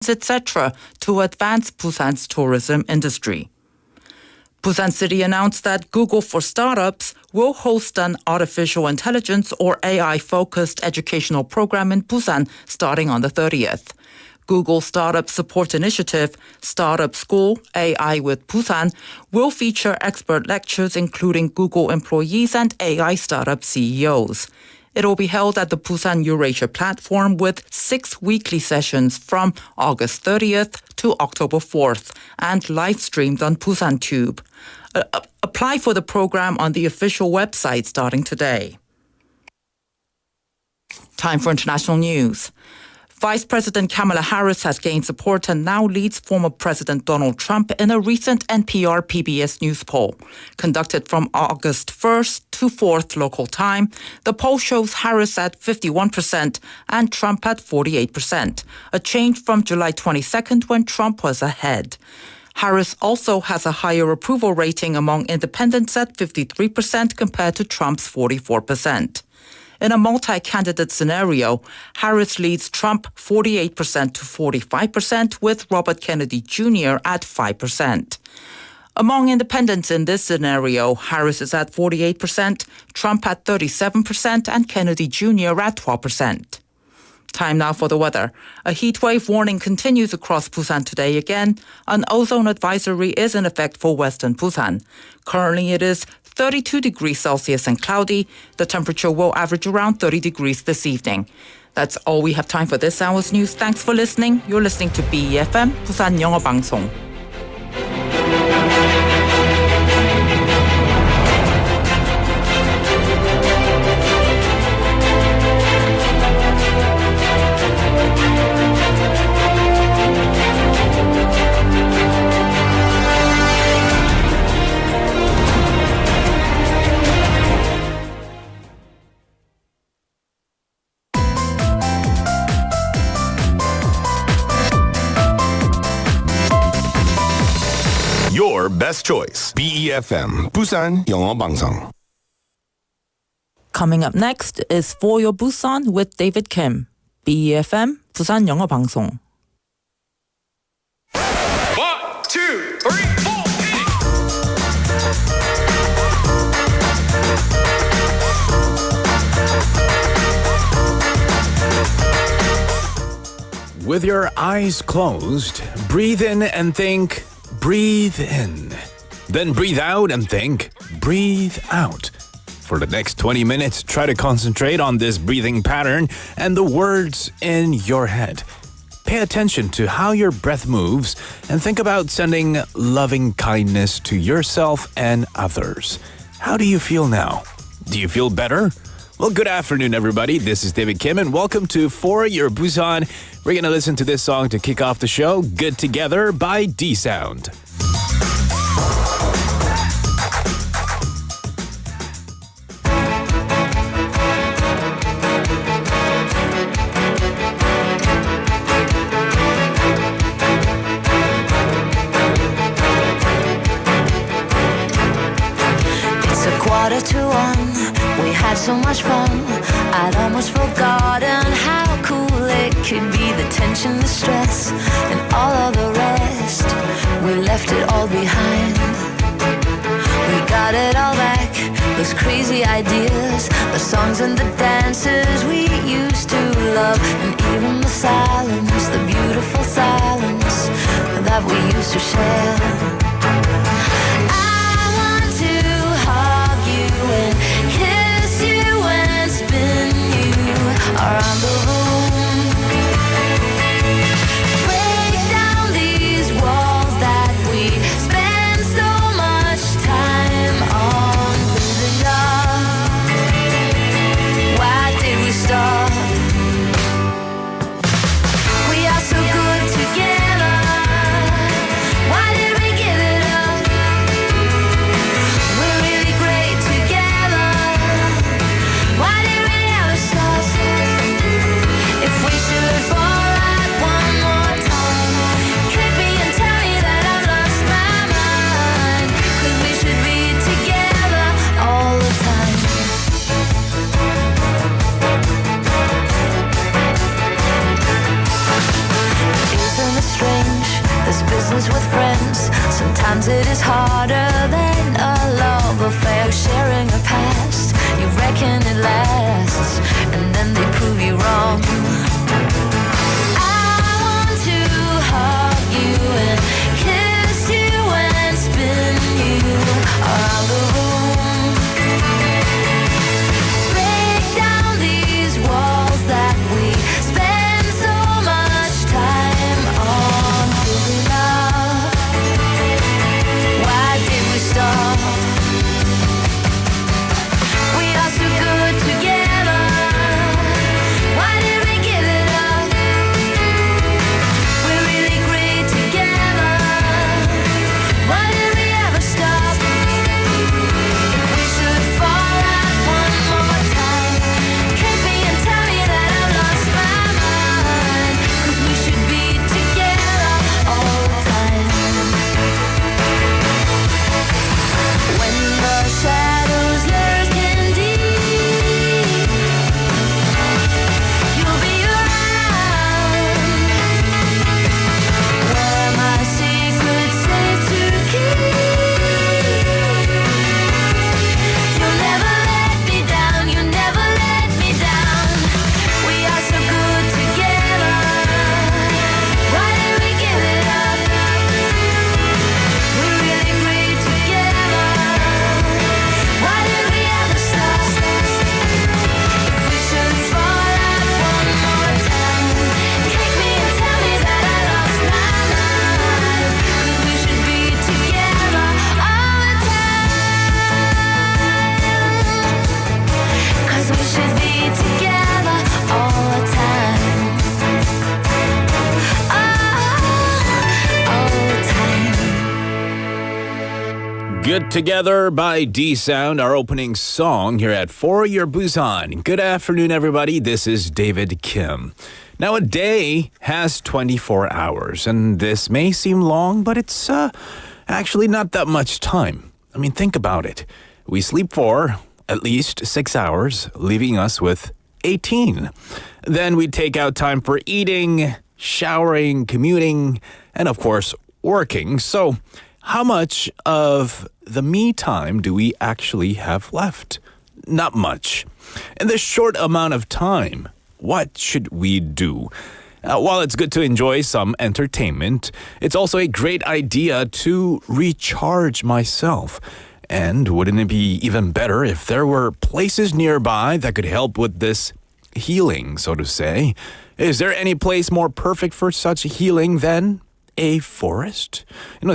etc. to advance Busan's tourism industry. Busan City announced that Google for Startups will host an artificial intelligence or AI-focused educational program in Busan starting on the 30th. Google Startup Support Initiative, Startup School, AI with Busan, will feature expert lectures including Google employees and AI startup CEOs. It will be held at the Busan Eurasia platform with 6 weekly sessions from August 30th to October 4th and live-streamed on Busan Tube. Apply for the program on the official website starting today. Time for international news. Vice President Kamala Harris has gained support and now leads former President Donald Trump in a recent NPR PBS News poll. Conducted from August 1st to 4th local time, the poll shows Harris at 51% and Trump at 48%, a change from July 22nd when Trump was ahead. Harris also has a higher approval rating among independents at 53% compared to Trump's 44%. In a multi-candidate scenario, Harris leads Trump 48% to 45%, with Robert Kennedy Jr. at 5%. Among independents in this scenario, Harris is at 48%, Trump at 37%, and Kennedy Jr. at 12%. Time now for the weather. A heat wave warning continues across Busan today again. An ozone advisory is in effect for western Busan. Currently it is 32 degrees Celsius and cloudy. The temperature will average around 30 degrees this evening. That's all we have time for this hour's news. Thanks for listening. You're listening to BEFM, 부산영어방송. Your best choice. BEFM, Busan 영어방송. Coming up next is For Your Busan with David Kim. BEFM, 부산영어방송. 1, 2, 3, 4. With your eyes closed, breathe in and think, breathe in. Then breathe out and think, breathe out. For the next 20 minutes, try to concentrate on this breathing pattern and the words in your head. Pay attention to how your breath moves and think about sending loving kindness to yourself and others. How do you feel now? Do you feel better? Well, good afternoon, everybody. This is David Kim, and welcome to For Your Busan. We're going to listen to this song to kick off the show, Good Together by D-Sound. It's 1:45. We had so much fun, I'd almost forgotten how cool it could be. The tension, the stress, and all of the rest. We left it all behind. We got it all back, those crazy ideas, the songs and the dances we used to love, and even the silence, the beautiful silence that we used to share. I want to hug you and kiss you and spin you around the room. Break down these walls that we spend so much time on building up. Why did we stop? We are so good together. Why did we give is strange. This business with friends, sometimes it is harder than a love affair. Sharing a past, you reckon it lasts, and then they prove you wrong. I want to hug you and kiss you and spin you around the room. Break down these walls that we spend so much time on building up. Why did we stop? We are so good together. Why did we give it up? We're really great together. Why did we ever stop? If we should fall out one more time, kick me and tell me that I've lost my mind. 'Cause we should be together all the time. When the shadows lurking deep, you'll be around. Where my secret's safe to keep. You'll never let me down, you never let me down. We are so good together. Why did we give it up? We're really great together. Why did we ever stop? If we should fall out one more time, kick me and tell me that I lost my mind. 'Cause we should be together all the time. 'Cause we should be together all the time. All the time. Good Together by D-Sound, our opening song here at For Your Busan. Good afternoon, everybody. This is David Kim. Now, a day has 24 hours, and this may seem long, but it's actually not that much time. I mean, think about it. We sleep for at least 6 hours, leaving us with 18. Then we take out time for eating, showering, commuting, and of course, working. So, how much of the me time do we actually have left? Not much. In this short amount of time, what should we do? While it's good to enjoy some entertainment, it's also a great idea to recharge myself. And wouldn't it be even better if there were places nearby that could help with this healing, so to say? Is there any place more perfect for such healing than a forest?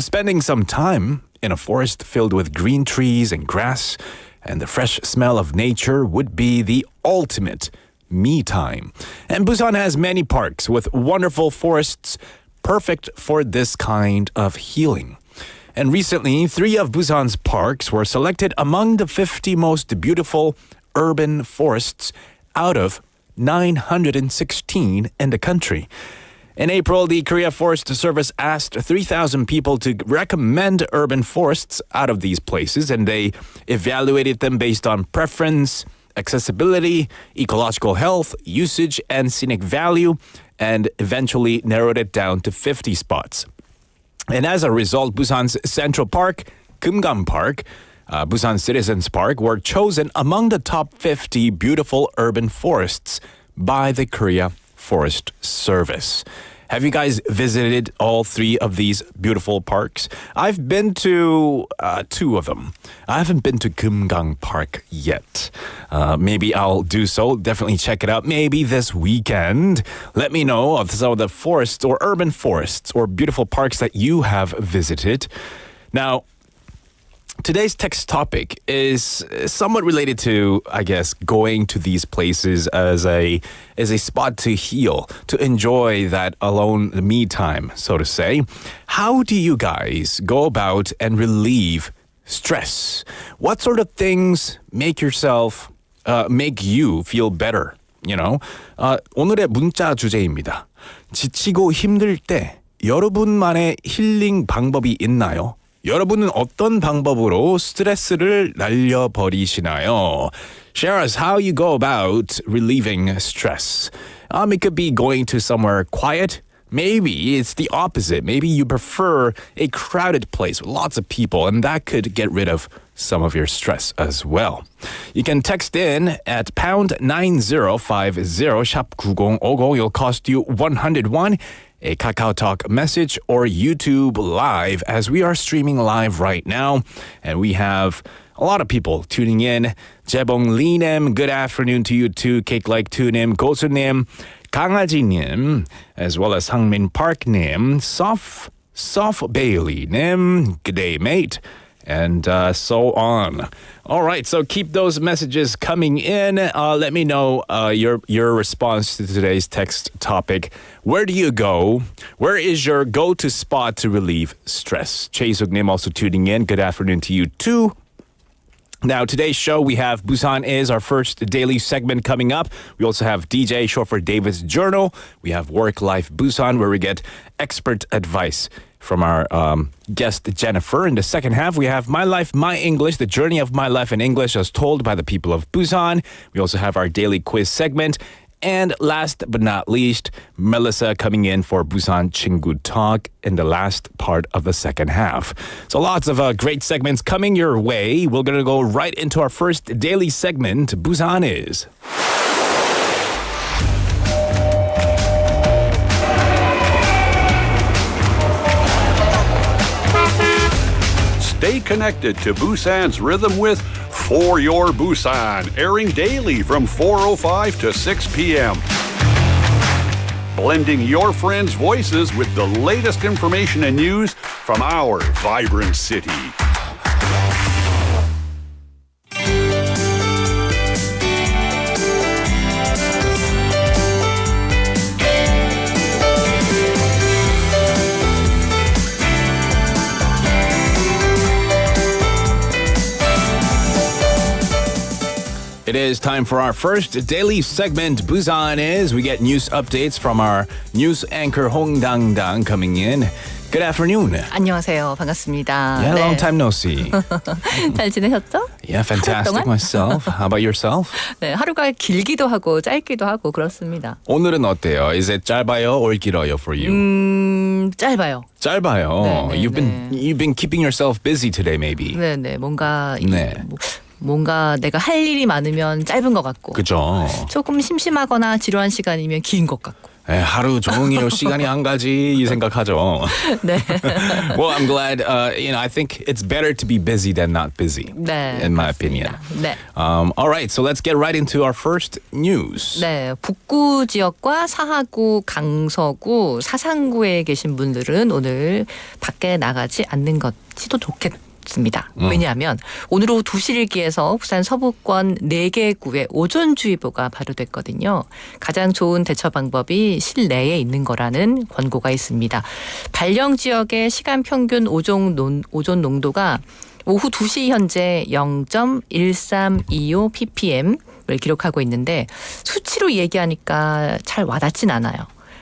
Spending some time in a forest filled with green trees and grass and the fresh smell of nature would be the ultimate me time. And Busan has many parks with wonderful forests perfect for this kind of healing. And recently, 3 of Busan's parks were selected among the 50 most beautiful urban forests out of 916 in the country. In April, the Korea Forest Service asked 3,000 people to recommend urban forests out of these places, and they evaluated them based on preference, accessibility, ecological health, usage, and scenic value, and eventually narrowed it down to 50 spots. And as a result, Busan's Central Park, Kumgang Park, Busan Citizens Park were chosen among the top 50 beautiful urban forests by the Korea Forest Service. Have you guys visited all 3 of these beautiful parks? I've been to 2 of them. I haven't been to Kumgang Park yet. Maybe I'll do so. Definitely check it out. Maybe this weekend. Let me know of some of the forests or urban forests or beautiful parks that you have visited. Now, today's text topic is somewhat related to, I guess, going to these places as a spot to heal, to enjoy that alone me time, so to say. How do you guys go about and relieve stress? What sort of things make you feel better? 오늘의 문자 주제입니다. 지치고 힘들 때 여러분만의 힐링 방법이 있나요? 여러분은 어떤 방법으로 스트레스를 날려버리시나요? Share us how you go about relieving stress. It could be going to somewhere quiet, maybe it's the opposite. Maybe you prefer a crowded place with lots of people, and that could get rid of some of your stress as well. You can text in at pound 9050 샵 9050. It'll cost you 101. A KakaoTalk message or YouTube Live, as we are streaming live right now. And we have a lot of people tuning in. 재봉 리님, good afternoon to you too. Cake Like Tu님, 고수님, 강아지님, as well as Hangmin Park님, Soft Bailey님, good day mate, and so on. All right, so keep those messages coming in. Let me know your response to today's text topic. Where do you go? Where is your go-to spot to relieve stress? Chae-suk-nim also tuning in. Good afternoon to you too. Now, today's show, we have Busan Is, our first daily segment coming up. We also have DJ, short for David's Journal. We have Work Life Busan, where we get expert advice from our guest, Jennifer. In the second half, we have My Life, My English, the journey of my life in English as told by the people of Busan. We also have our daily quiz segment. And last but not least, Melissa coming in for Busan Chingu Talk in the last part of the second half. So lots of great segments coming your way. We're going to go right into our first daily segment, Busan Is. Stay connected to Busan's rhythm with For Your Busan, airing daily from 4:05 to 6 p.m. Blending your friends' voices with the latest information and news from our vibrant city. It is time for our first daily segment, Busan Is. We get news updates from our news anchor Hong Dang coming in. Good afternoon. 안녕하세요. 반갑습니다. Yeah, long time no see. 잘 지내셨죠? Yeah, fantastic myself. How about yourself? 네, 하루가 길기도 하고 짧기도 하고 그렇습니다. 오늘은 어때요? Is it 짧아요 or 길어요 for you? 짧아요. 짧아요. 네, You've been keeping yourself busy today, maybe. 네, 뭔가 네. 뭔가 내가 할 일이 많으면 짧은 것 같고 그죠. 조금 심심하거나 지루한 시간이면 긴 것 같고. 하루 종일 시간이 안 가지 이 생각하죠. 네. Well, I'm glad. I think it's better to be busy than not busy. 네. In my opinion. 네. All right, so let's get right into our first news. 네, 북구 지역과 사하구, 강서구, 사상구에 계신 분들은 오늘 밖에 나가지 않는 것이 더 좋겠다. 왜냐하면 오늘 오후 2시를 기해서 부산 서부권 4개 구에 오존주의보가 발효됐거든요. 가장 좋은 대처 방법이 실내에 있는 거라는 권고가 있습니다. 발령 지역의 시간 평균 오존 농도가 오후 2시 현재 0.1325 ppm을 기록하고 있는데 수치로 얘기하니까 잘 와닿진 않아요.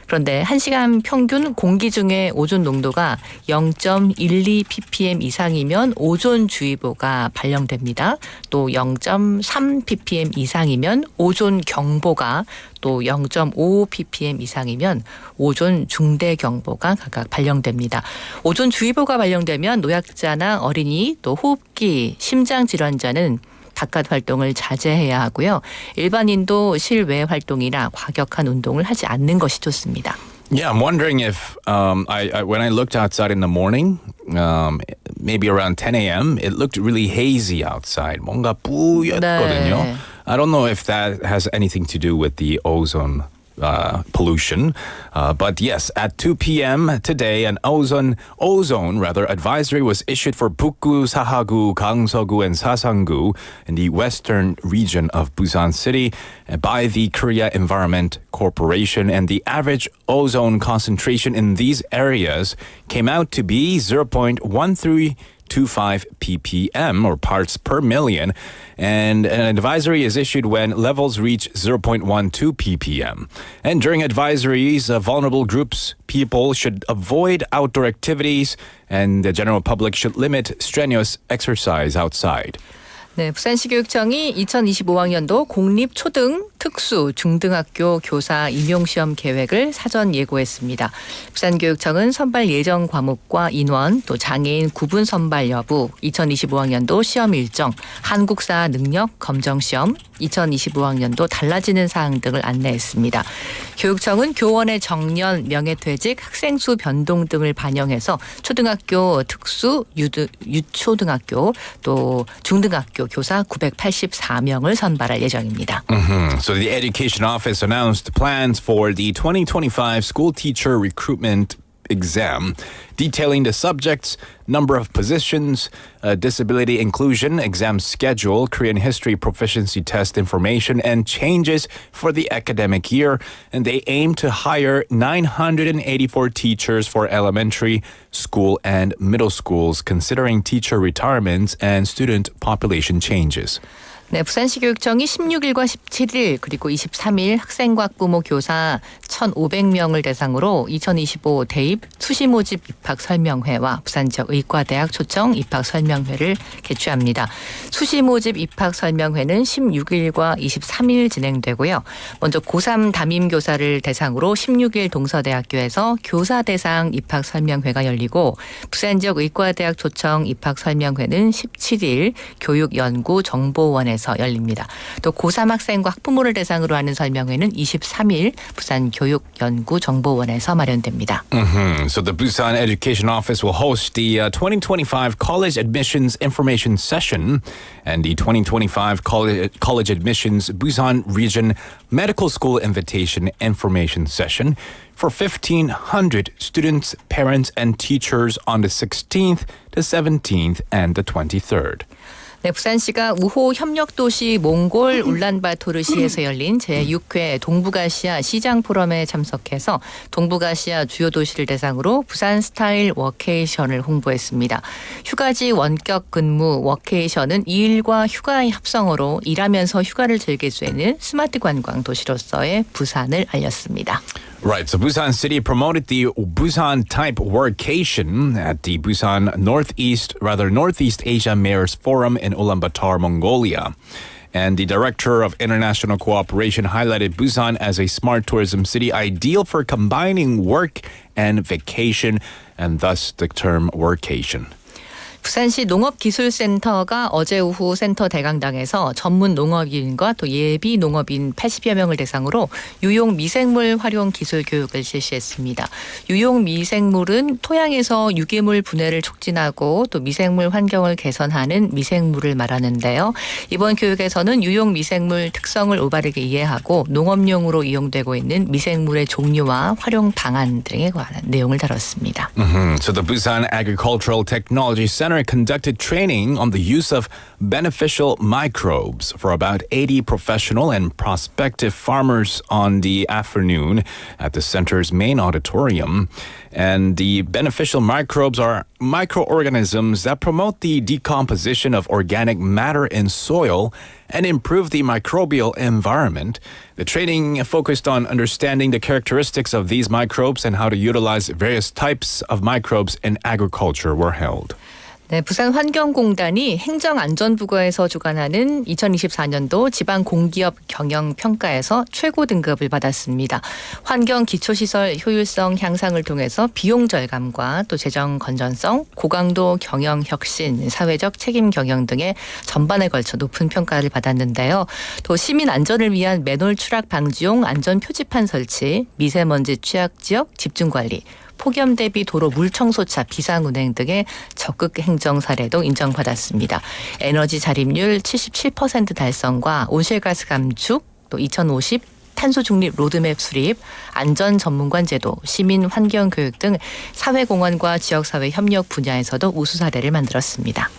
그런데 1시간 평균 공기 중에 오존 농도가 0.12 ppm 이상이면 오존주의보가 발령됩니다. 또 0.3 ppm 이상이면 오존경보가, 또 0.5 ppm 이상이면 오존 중대경보가 각각 발령됩니다. 오존주의보가 발령되면 노약자나 어린이, 또 호흡기, 심장질환자는 바깥 활동을 자제해야 하고요. 일반인도 실외 활동이나 과격한 운동을 하지 않는 것이 좋습니다. Yeah, I'm wondering if when I looked outside in the morning, maybe around 10 a.m., it looked really hazy outside. 뭔가 뿌였거든요. 네. I don't know if that has anything to do with the ozone pollution. But yes, at 2 p.m. today, an ozone advisory was issued for Bukgu, Sahagu, Gangseogu, and Sasanggu in the western region of Busan City by the Korea Environment Corporation. And the average ozone concentration in these areas came out to be 0.1325 ppm or parts per million, and an advisory is issued when levels reach 0.12 ppm. And during advisories, vulnerable groups, people should avoid outdoor activities, and the general public should limit strenuous exercise outside. 네, 부산시교육청이 2025학년도 공립초등 특수 중등학교 교사 임용시험 계획을 사전 예고했습니다. 부산교육청은 선발 예정 과목과 인원, 또 장애인 구분 선발 여부, 2025학년도 시험 일정, 한국사 능력 검정시험, 2025학년도 달라지는 사항 등을 안내했습니다. 교육청은 교원의 정년, 명예퇴직, 학생 수 변동 등을 반영해서 초등학교, 특수, 유초등학교, 또 중등학교 교사 984명을 선발할 예정입니다. So the Education Office announced plans for the 2025 school teacher recruitment exam, detailing the subjects, number of positions, disability inclusion, exam schedule, Korean history proficiency test information, and changes for the academic year. And they aim to hire 984 teachers for elementary school and middle schools, considering teacher retirements and student population changes. 네, 부산시 교육청이 16일과 17일 그리고 23일 학생과 학부모 교사 1,500명을 대상으로 2025 대입 수시 모집 입학 설명회와 부산 지역 의과대학 초청 입학 설명회를 개최합니다. 수시 모집 입학 설명회는 16일과 23일 진행되고요. 먼저 고3 담임 교사를 대상으로 16일 동서대학교에서 교사 대상 입학 설명회가 열리고 부산 지역 의과대학 초청 입학 설명회는 17일 교육연구정보원에서 열립니다. 또 고3 학생과 학부모를 대상으로 하는 설명회는 23일 부산 교육연구정보원에서 마련됩니다. So the Busan Education Office will host the 2025 College Admissions Information Session and the 2025 College Admissions Busan Region Medical School Invitation Information Session for 1,500 students, parents, and teachers on the 16th, the 17th, and the 23rd. 네, 부산시가 우호 협력도시 몽골 울란바토르시에서 열린 제6회 동북아시아 시장 포럼에 참석해서 동북아시아 주요 도시를 대상으로 부산 스타일 워케이션을 홍보했습니다. 휴가지 원격 근무 워케이션은 일과 휴가의 합성어로 일하면서 휴가를 즐길 수 있는 스마트 관광 도시로서의 부산을 알렸습니다. Right, so Busan City promoted the Busan type workation at the Busan Northeast Asia Mayors Forum in Ulaanbaatar, Mongolia. And the director of international cooperation highlighted Busan as a smart tourism city ideal for combining work and vacation, and thus the term workation. 부산시 농업기술센터가 어제 오후 센터 대강당에서 전문 농업인과 또 예비 농업인 80여 명을 대상으로 유용 미생물 활용 기술 교육을 실시했습니다. 유용 미생물은 토양에서 유기물 분해를 촉진하고 또 미생물 환경을 개선하는 미생물을 말하는데요. 이번 교육에서는 유용 미생물 특성을 올바르게 이해하고 농업용으로 이용되고 있는 미생물의 종류와 활용 방안 등에 관한 내용을 다뤘습니다. So the Busan Agricultural Technology Center conducted training on the use of beneficial microbes for about 80 professional and prospective farmers on the afternoon at the center's main auditorium. And the beneficial microbes are microorganisms that promote the decomposition of organic matter in soil and improve the microbial environment. The training focused on understanding the characteristics of these microbes and how to utilize various types of microbes in agriculture were held. 네, 부산환경공단이 행정안전부거에서 주관하는 2024년도 지방공기업 경영평가에서 최고 등급을 받았습니다. 환경기초시설 효율성 향상을 통해서 비용 절감과 또 재정 건전성, 고강도 경영 혁신, 사회적 책임 경영 등의 전반에 걸쳐 높은 평가를 받았는데요. 또 시민 안전을 위한 맨홀 추락 방지용 안전 표지판 설치, 미세먼지 취약지역 집중관리, 폭염 대비 도로 물청소차 비상운행 등의 적극 행정 사례도 인정받았습니다. 에너지 자립률 77% 달성과 온실가스 감축, 또 2050 탄소 중립 로드맵 수립, 안전 전문관 제도, 시민 환경 교육 등 사회공헌과 지역사회 협력 분야에서도 우수 사례를 만들었습니다.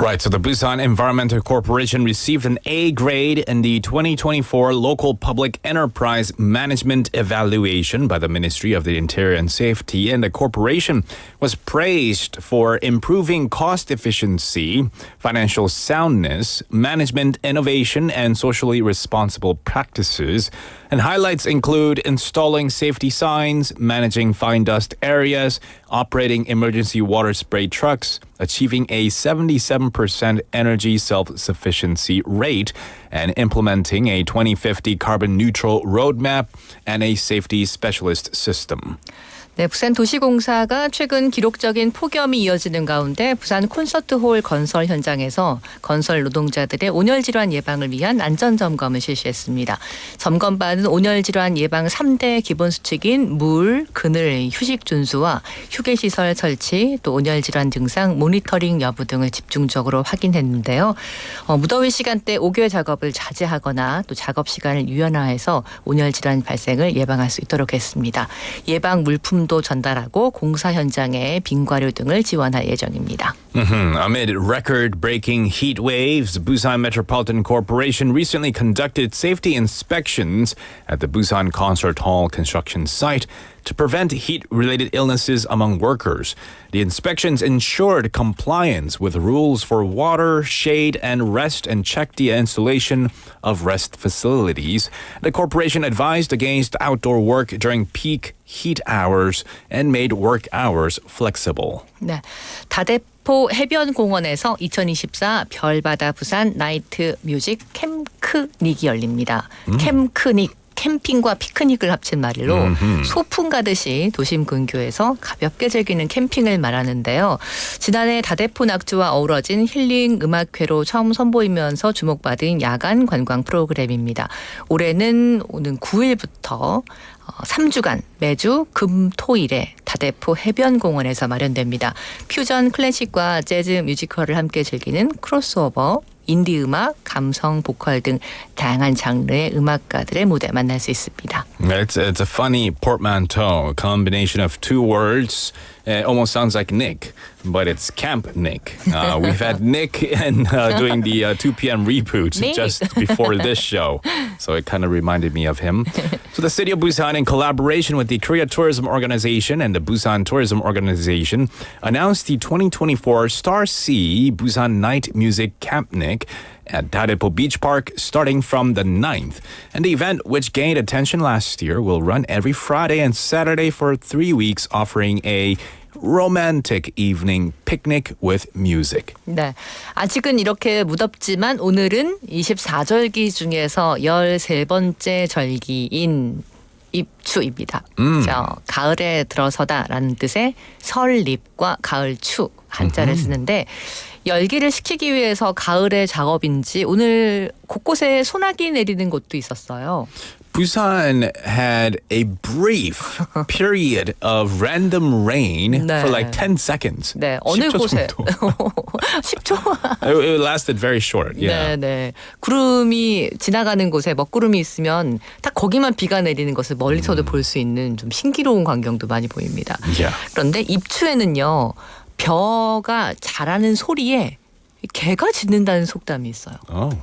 Right, so the Busan Environmental Corporation received an A grade in the 2024 Local Public Enterprise Management Evaluation by the Ministry of the Interior and Safety, and the corporation was praised for improving cost efficiency, financial soundness, management innovation, and socially responsible practices And highlights include installing safety signs, managing fine dust areas, operating emergency water spray trucks, achieving a 77% energy self-sufficiency rate, and implementing a 2050 carbon neutral roadmap and a safety specialist system. 네, 부산 도시공사가 최근 기록적인 폭염이 이어지는 가운데 부산 콘서트홀 건설 현장에서 건설 노동자들의 온열 질환 예방을 위한 안전 점검을 실시했습니다. 점검받은 온열 질환 예방 3대 기본 수칙인 물, 그늘, 휴식 준수와 휴게 시설 설치, 또 온열 질환 증상 모니터링 여부 등을 집중적으로 확인했는데요. 무더위 시간대 옥외 작업을 자제하거나 또 작업 시간을 유연화해서 온열 질환 발생을 예방할 수 있도록 했습니다. 예방 물품 도 전달하고 공사 현장에 빙과류 등을 지원할 예정입니다. Amid record-breaking heat waves, Busan Metropolitan Corporation recently conducted safety inspections at the Busan Concert Hall construction site to prevent heat-related illnesses among workers. The inspections ensured compliance with rules for water, shade, and rest and checked the installation of rest facilities. The corporation advised against outdoor work during peak heat hours and made work hours flexible. 네, 다대포 해변공원에서 2024 별바다 부산 나이트 뮤직 캠크닉이 열립니다. 캠크닉. 캠핑과 피크닉을 합친 말로 소풍 가듯이 도심 근교에서 가볍게 즐기는 캠핑을 말하는데요. 지난해 다대포 낙주와 어우러진 힐링 음악회로 처음 선보이면서 주목받은 야간 관광 프로그램입니다. 올해는 오는 9일부터 3주간 매주 금, 토일에 다대포 해변공원에서 마련됩니다. 퓨전 클래식과 재즈 뮤지컬을 함께 즐기는 크로스오버, 인디 음악, 감성, 보컬 등 다양한 장르의 음악가들의 무대 만날 수 있습니다. It's a funny portmanteau, a combination of two words. It almost sounds like Nick, but it's Camp Nick. We've had Nick doing the 2 p.m. reboot Nick. just before this show, so it kind of reminded me of him. So the city of Busan, in collaboration with the Korea Tourism Organization and the Busan Tourism Organization, announced the 2024 Star Sea Busan Night Music Camp Nick at Daedaepo Beach Park starting from the 9th. And the event, which gained attention last year, will run every Friday and Saturday for 3 weeks, offering a romantic evening picnic with music. 네, 아직은 이렇게 무덥지만 오늘은 24절기 중에서 13번째 절기인 입추입니다. 가을에 들어서다라는 뜻의 설립과 가을추 한자를 쓰는데 열기를 식히기 위해서 가을의 작업인지 오늘 곳곳에 소나기 내리는 곳도 있었어요. Busan had a brief period of random rain 네. for like 10 seconds. 네, 어느 10초 곳에 정도. 10초. It lasted very short. Yeah. 네, 네. 구름이 지나가는 곳에 먹구름이 있으면 딱 거기만 비가 내리는 것을 멀리서도 볼 수 있는 좀 신기로운 광경도 많이 보입니다. Yeah. 그런데 입추에는요. 벼가 자라는 소리에 개가 짖는다는 속담이 있어요. Oh.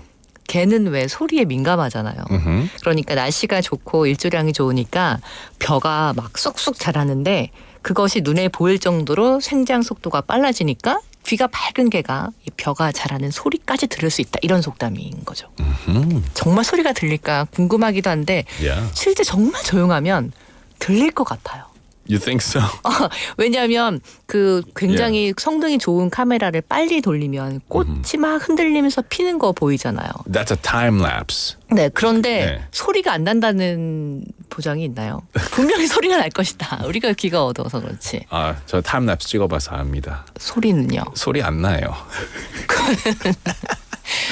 개는 왜 소리에 민감하잖아요. 그러니까 날씨가 좋고 일조량이 좋으니까 벼가 막 쑥쑥 자라는데 그것이 눈에 보일 정도로 생장 속도가 빨라지니까 귀가 밝은 개가 이 벼가 자라는 소리까지 들을 수 있다. 이런 속담인 거죠. 정말 소리가 들릴까 궁금하기도 한데 Yeah. 실제 정말 조용하면 들릴 것 같아요. You think so? 왜냐하면 그 굉장히 성능이 좋은 카메라를 빨리 돌리면 꽃이 막 흔들리면서 피는 거 보이잖아요. That's a time lapse. 네, 그런데 네. 소리가 안 난다는 보장이 있나요? 분명히 소리가 날 것이다. 우리가 귀가 어두워서 그렇지. 저 타임 lapse 찍어봐서 압니다. 소리는요? 소리 안 나요.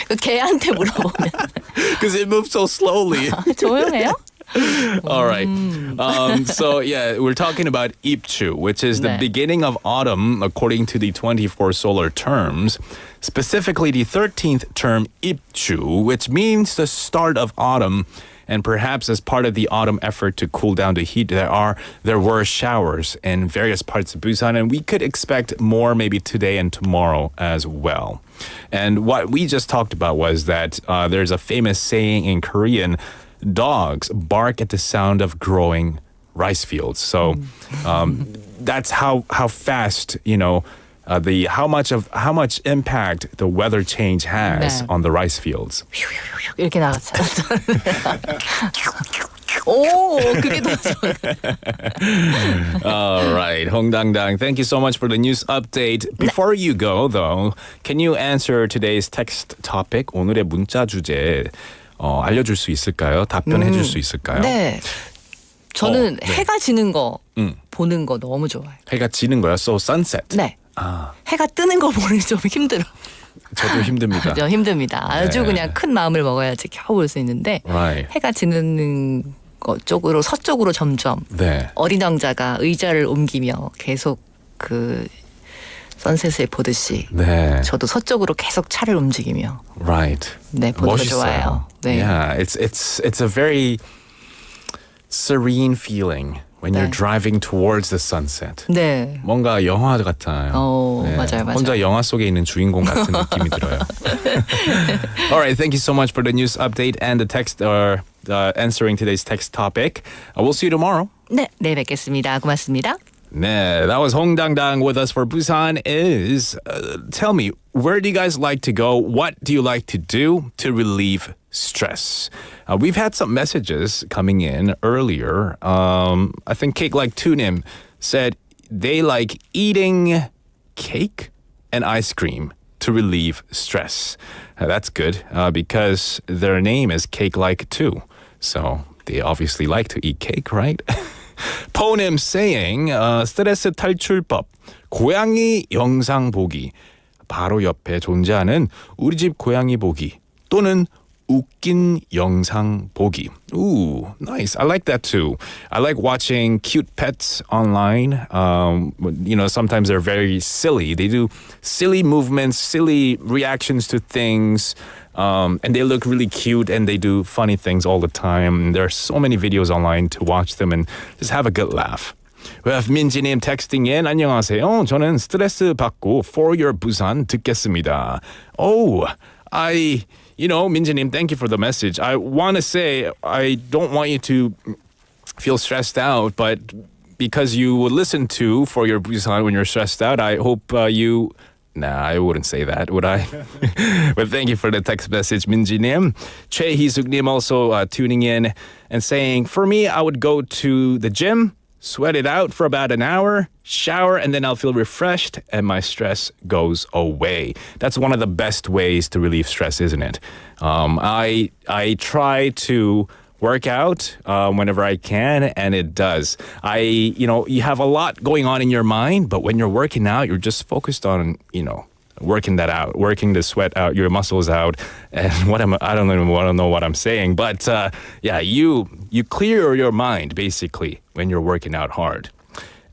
그 개한테 물어보면 Because it moves so slowly. 조용해요? All right. So, yeah, we're talking about 입추, which is the 네. beginning of autumn according to the 24 solar terms. Specifically, the 13th term 입추, which means the start of autumn. And perhaps as part of the autumn effort to cool down the heat, there were showers in various parts of Busan, and we could expect more maybe today and tomorrow as well. And what we just talked about was that there's a famous saying in Korean, dogs bark at the sound of growing rice fields. So that's how fast, you know, how much impact the weather change has 네. on the rice fields. 이렇게 나갔어요. 오, 그게 더 좋아. All right, 홍당당, thank you so much for the news update. Before you go, though, can you answer today's text topic? 오늘의 문자 주제 알려줄 수 있을까요? 답변해줄 수 있을까요? 네. 저는 네. 해가 지는 거 보는 거 너무 좋아요. 해가 지는 거야? So sunset. 네. 아, 해가 뜨는 거 보는 게 좀 힘들어. 저도 힘듭니다. 좀 힘듭니다. 아주 네. 그냥 큰 마음을 먹어야지 겨우 볼 수 있는데 Right. 해가 지는 거 쪽으로 서쪽으로 점점 네. 어린 왕자가 의자를 옮기며 계속 그 선셋을 보듯이 네. 저도 서쪽으로 계속 차를 움직이며 Right. 네, 보는 거 멋있어요. 좋아요. 네. Yeah, it's a very serene feeling when you're 네. driving towards the sunset. 네. 뭔가 영화 같아요. 맞아요, 맞아요. 혼자 영화 속에 있는 주인공 같은 느낌이 들어요. All right, thank you so much for the news update and the text answering today's text topic. We'll see you tomorrow. 네, 내일 뵙겠습니다. 고맙습니다. 네, that was Hong Dang Dang with us for Busan Is. Tell me, where do you guys like to go? What do you like to do to relieve stress? We've had some messages coming in earlier. I think Cake Like Tunim said they like eating cake and ice cream to relieve stress. That's good because their name is Cake Like Two. So they obviously like to eat cake, right? 포님 saying 스트레스 탈출법 고양이 영상 보기 바로 옆에 존재하는 우리 집 고양이 보기 또는 웃긴 영상 보기. Ooh, nice. I like that too. I like watching cute pets online. Sometimes they're very silly. They do silly movements, silly reactions to things. And they look really cute and they do funny things all the time. There are so many videos online to watch them and just have a good laugh. We have 민지님 texting in. 안녕하세요. 저는 스트레스 받고 For Your Busan 듣겠습니다. 민지님, thank you for the message. I want to say I don't want you to feel stressed out, but because you would listen to For Your Busan when you're stressed out, I hope you... Nah, I wouldn't say that, would I? But thank you for the text message, Minji-nim. Che Hee-suk-nim also tuning in and saying, for me, I would go to the gym, sweat it out for about an hour, shower, and then I'll feel refreshed and my stress goes away. That's one of the best ways to relieve stress, isn't it? I try to work out whenever I can, and it does. You have a lot going on in your mind, but when you're working out, you're just focused on, working that out, working the sweat out, your muscles out, and I don't even want to know what I'm saying, but you clear your mind basically when you're working out hard.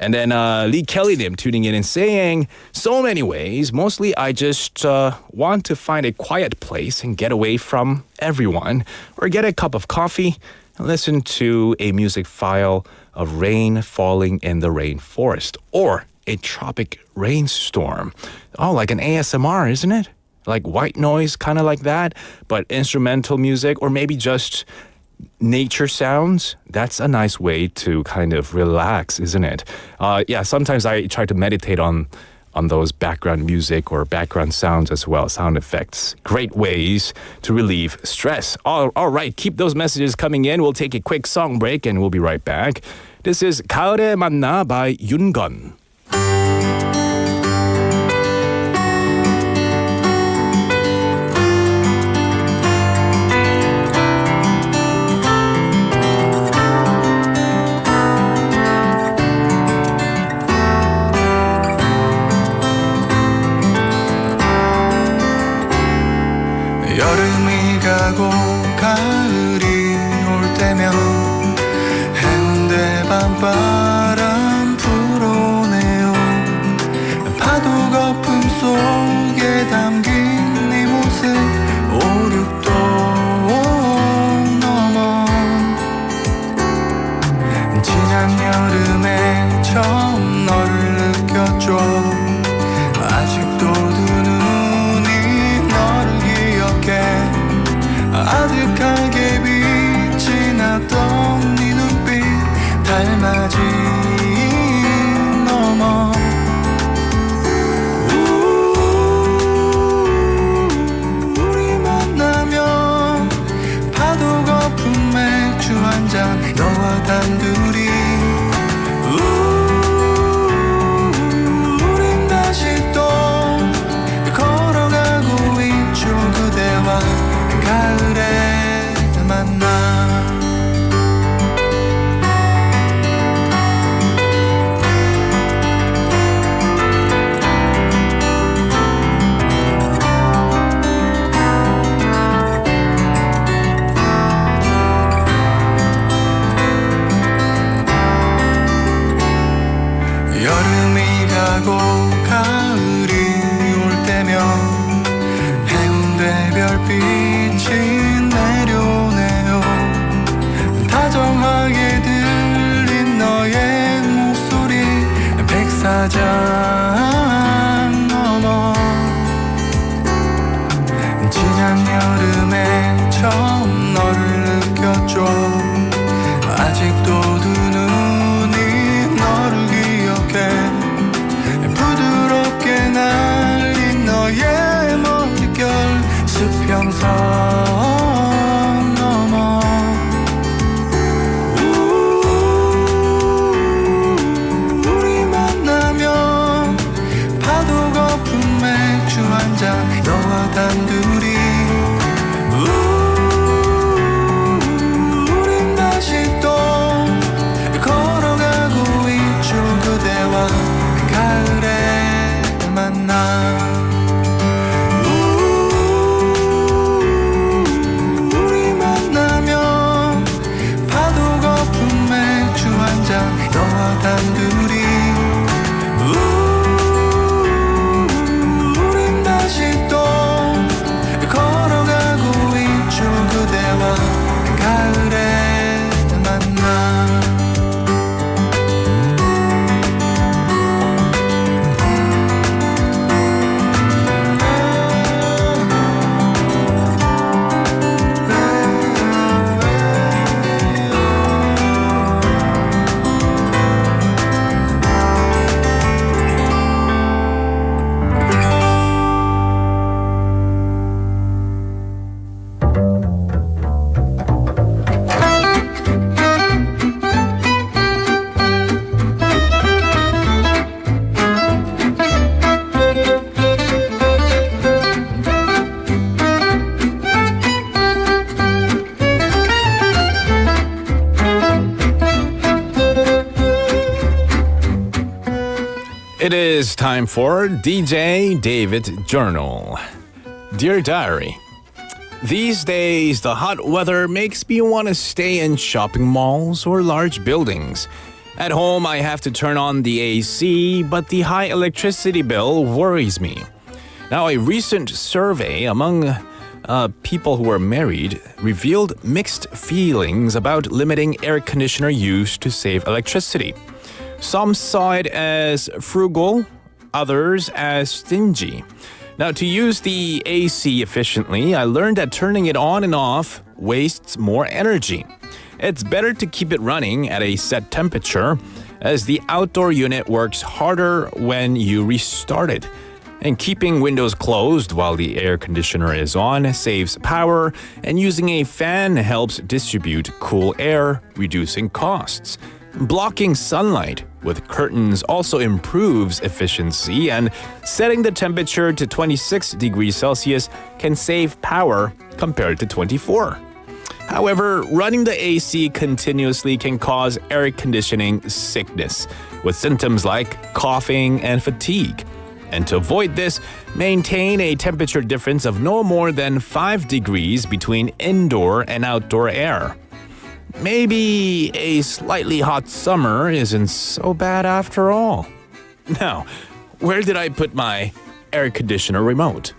And then Lee Kelly-nim tuning in and saying, so many ways. Mostly I just want to find a quiet place and get away from everyone or get a cup of coffee and listen to a music file of rain falling in the rainforest or a tropic rainstorm. Oh, like an ASMR, isn't it? Like white noise, kind of like that, but instrumental music or maybe just nature sounds. That's a nice way to kind of relax, isn't it? Sometimes I try to meditate on those background music or background sounds as well, sound effects. Great ways to relieve stress. All right, keep those messages coming in. We'll take a quick song break and we'll be right back. This is 가을에 만나 by 윤건. 여름이 가고 가을이 올 때면 해운대 밤바람 불어오네요. 파도 거품 속에 담긴 네 모습 5, 6도 넘어 지난 여름에 처음 너를 느꼈죠. 아직도 두 눈이 너를 기억해. 아득하게 빛이 났던 네 눈빛 달맞이 넘어 우리 만나면 파도 거품 맥주 한잔 가고 가을이 올 때면 해운대 별빛이 내려오네요. 다정하게 들린 너의 목소리 백사장 넘어 지난 여름에 처음 너를 느꼈죠. 아직도 두 눈이 너를 기억해. 부드럽게 날린 너의 머릿결 수평선 넘어 우리 만나면 파도 거품 맥주 한 잔 너와 단둘이 우린 다시 또 걸어가고 있죠. 그대와 가을에 만나 우리 만나면 파도 거품 맥주 한 잔 너와 단둘이 우린 다시 또 걸어가고 있죠. 그대와 가을에 만나 It is time for DJ David Journal. Dear Diary, these days the hot weather makes me want to stay in shopping malls or large buildings. At home, I have to turn on the AC, but the high electricity bill worries me. Now, a recent survey among people who are married revealed mixed feelings about limiting air conditioner use to save electricity. Some saw it as frugal, others as stingy. Now, to use the AC efficiently, I learned that turning it on and off wastes more energy. It's better to keep it running at a set temperature, as the outdoor unit works harder when you restart it. And keeping windows closed while the air conditioner is on saves power, and using a fan helps distribute cool air, reducing costs. Blocking sunlight with curtains also improves efficiency, and setting the temperature to 26 degrees Celsius can save power compared to 24. However, running the AC continuously can cause air conditioning sickness, with symptoms like coughing and fatigue. And to avoid this, maintain a temperature difference of no more than 5 degrees between indoor and outdoor air. Maybe a slightly hot summer isn't so bad after all. Now, where did I put my air conditioner remote?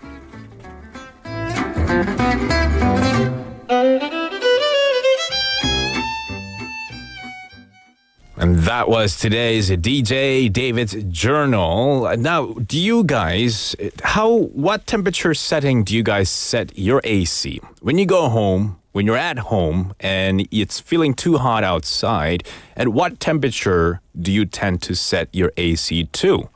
And that was today's DJ David's Journal. Now, do you guys, what temperature setting do you guys set your AC? When you go home, when you're at home and it's feeling too hot outside, at what temperature do you tend to set your AC to?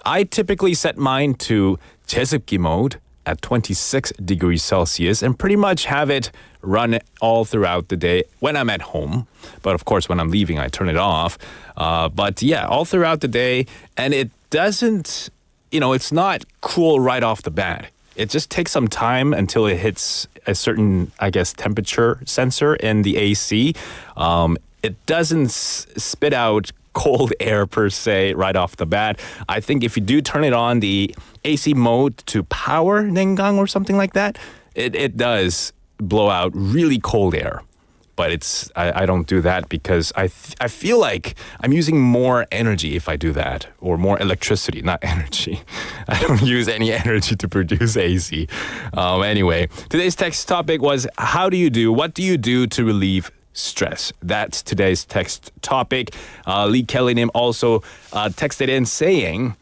I typically set mine to 제습기 mode at 26 degrees Celsius and pretty much have it run all throughout the day when I'm at home. But of course, when I'm leaving, I turn it off. But yeah, all throughout the day. And it doesn't, it's not cool right off the bat. It just takes some time until it hits a certain, temperature sensor in the AC. It doesn't spit out cold air per se right off the bat. I think if you do turn it on the AC mode to power 냉각 or something like that, it does blow out really cold air. But I don't do that because I feel like I'm using more energy if I do that, or more electricity, not energy. I don't use any energy to produce AC. Anyway, today's text topic was what do you do to relieve stress? That's today's text topic. Lee Kelly-nim also texted in saying,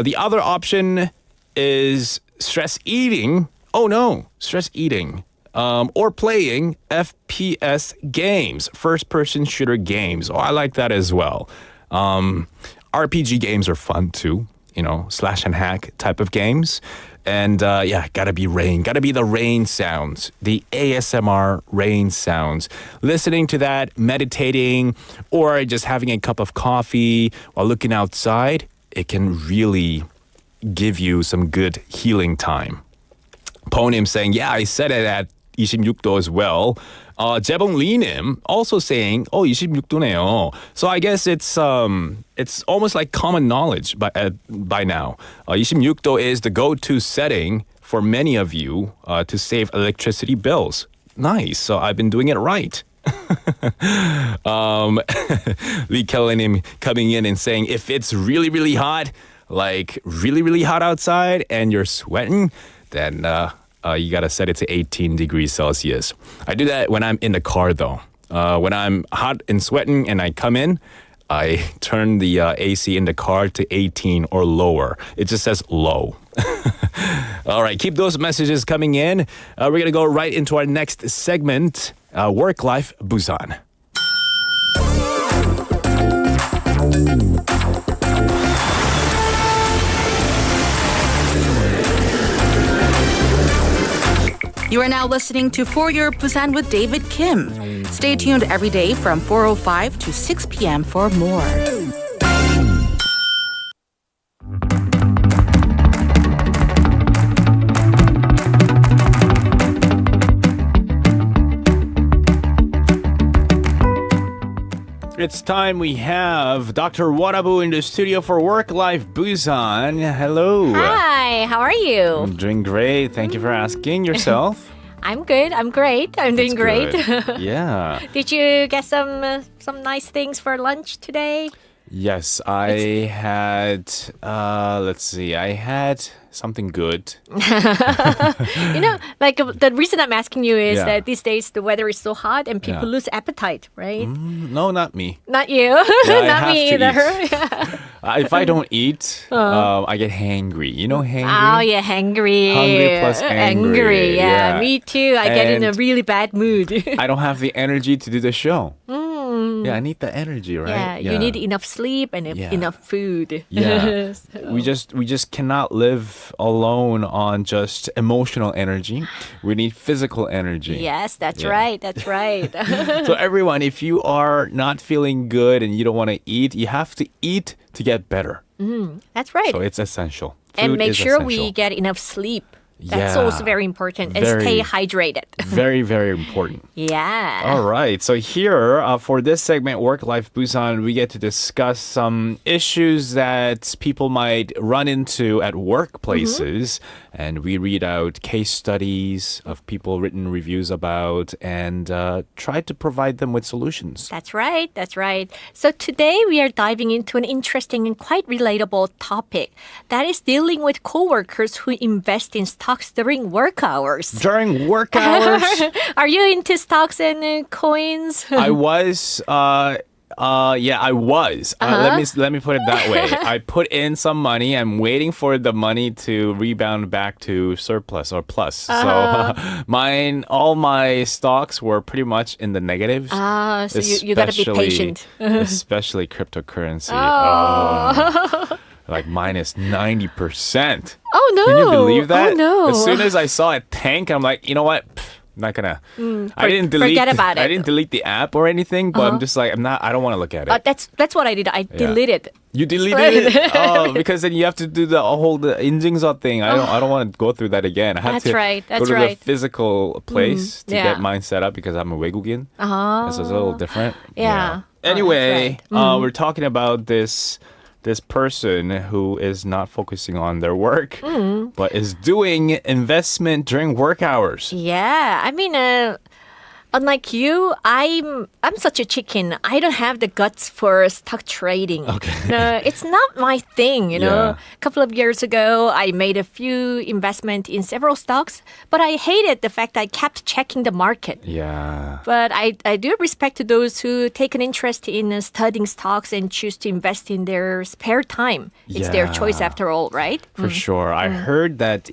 the other option is stress eating. Oh no, stress eating. Or playing FPS games, first-person shooter games. Oh, I like that as well. RPG games are fun too, slash and hack type of games. And gotta be rain. Gotta be the rain sounds, the ASMR rain sounds. Listening to that, meditating, or just having a cup of coffee while looking outside, it can really give you some good healing time. Ponim saying, yeah, I said it at 26도 as well. 재봉 Lee-nim also saying, 26도네요. So I guess it's almost like common knowledge by now. 26도 is the go-to setting for many of you to save electricity bills. Nice. So I've been doing it right. Lee Kelly-nim coming in and saying, if it's really, really hot, like really, really hot outside and you're sweating, then you gotta set it to 18 degrees Celsius. I do that when I'm in the car though. When I'm hot and sweating and I come in, I turn the AC in the car to 18 or lower. It just says low. All right, keep those messages coming in. We're gonna go right into our next segment, Work Life Busan. You are now listening to For Your Busan with David Kim. Stay tuned every day from 4:05 to 6 p.m. for more. It's time we have Dr. Warabu in the studio for Work Life Busan. Hello. Hi, how are you? I'm doing great. Thank you for asking. Yourself? I'm good. I'm great. I'm doing great. Yeah. Did you get some nice things for lunch today? Yes, I had, I had something good. The reason I'm asking you is Yeah. that these days the weather is so hot and people Yeah. lose appetite, right? No, not me. Not you. Yeah, I Not have me to either. eat. If I don't eat, I get hangry. You know hangry? Oh, yeah, hangry. Hungry plus angry. Yeah, me too. I get in a And really bad mood. I don't have the energy to do the show. Yeah, I need the energy, right? Yeah, you need enough sleep and Yeah. enough food. Yeah. We just cannot live alone on just emotional energy. We need physical energy. Yes, that's Yeah. right. That's right. So everyone, if you are not feeling good and you don't want to eat, you have to eat to get better. That's right. So it's essential. And Food make is sure essential. we get enough sleep. That's Yeah. also very important. And Very- stay hydrated. Very, very important. Yeah. All right. So here for this segment, Work Life Busan, we get to discuss some issues that people might run into at workplaces. And we read out case studies of people written reviews about and try to provide them with solutions. That's right. That's right. So today we are diving into an interesting and quite relatable topic. That is dealing with coworkers who invest in stocks during work hours. During work hours, Are you into stocks and coins? I was. I was. Let me put it that way. I put in some money. I'm waiting for the money to rebound back to surplus or plus. So all my stocks were pretty much in the negatives. So you got to be patient. Especially cryptocurrency. Oh. Like minus 90%. Oh, no. Can you believe that? Oh, no. As soon as I saw it tank, I'm like, you know what? Not gonna. I didn't delete. forget about it. I didn't delete the app or anything, but I'm just like, I don't want to look at it. That's what I did. I deleted. You deleted it? Oh, because then you have to do the whole 인증서 thing. I don't want to go through that again. I had That's to right. go That's to right. the physical place to yeah. get mine set up because I'm a 외국인. So it's a little different. Yeah. Anyway, that's right. we're talking about this person who is not focusing on their work, but is doing investment during work hours. Yeah. I mean, Unlike you, I'm such a chicken. I don't have the guts for stock trading. Okay. No, it's not my thing, you know. Yeah. A couple of years ago, I made a few investments in several stocks, but I hated the fact I kept checking the market. Yeah. But I do respect to those who take an interest in studying stocks and choose to invest in their spare time. It's their choice after all, right? For sure. I heard that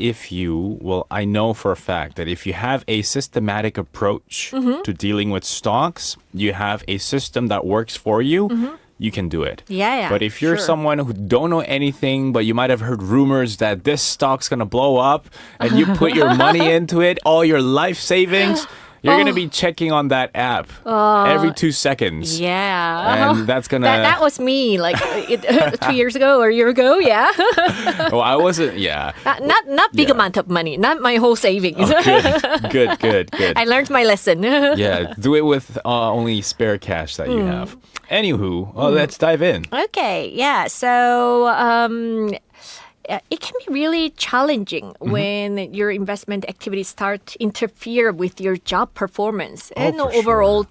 I know for a fact that if you have a systematic approach to dealing with stocks, you have a system that works for you, you can do it. Yeah. But if you're someone who don't know anything, but you might have heard rumors that this stock's going to blow up and you put your money into it, all your life savings, you're going to be checking on that app every 2 seconds. Yeah. And that's going to... That was me, like 2 years ago or a year ago, yeah. Oh, I wasn't, yeah. Not big amount of money, not my whole savings. Oh, good. I learned my lesson. Yeah, do it with only spare cash that you have. Anywho, let's dive in. Okay, yeah. So it can be really challenging when your investment activities start to interfere with your job performance and overall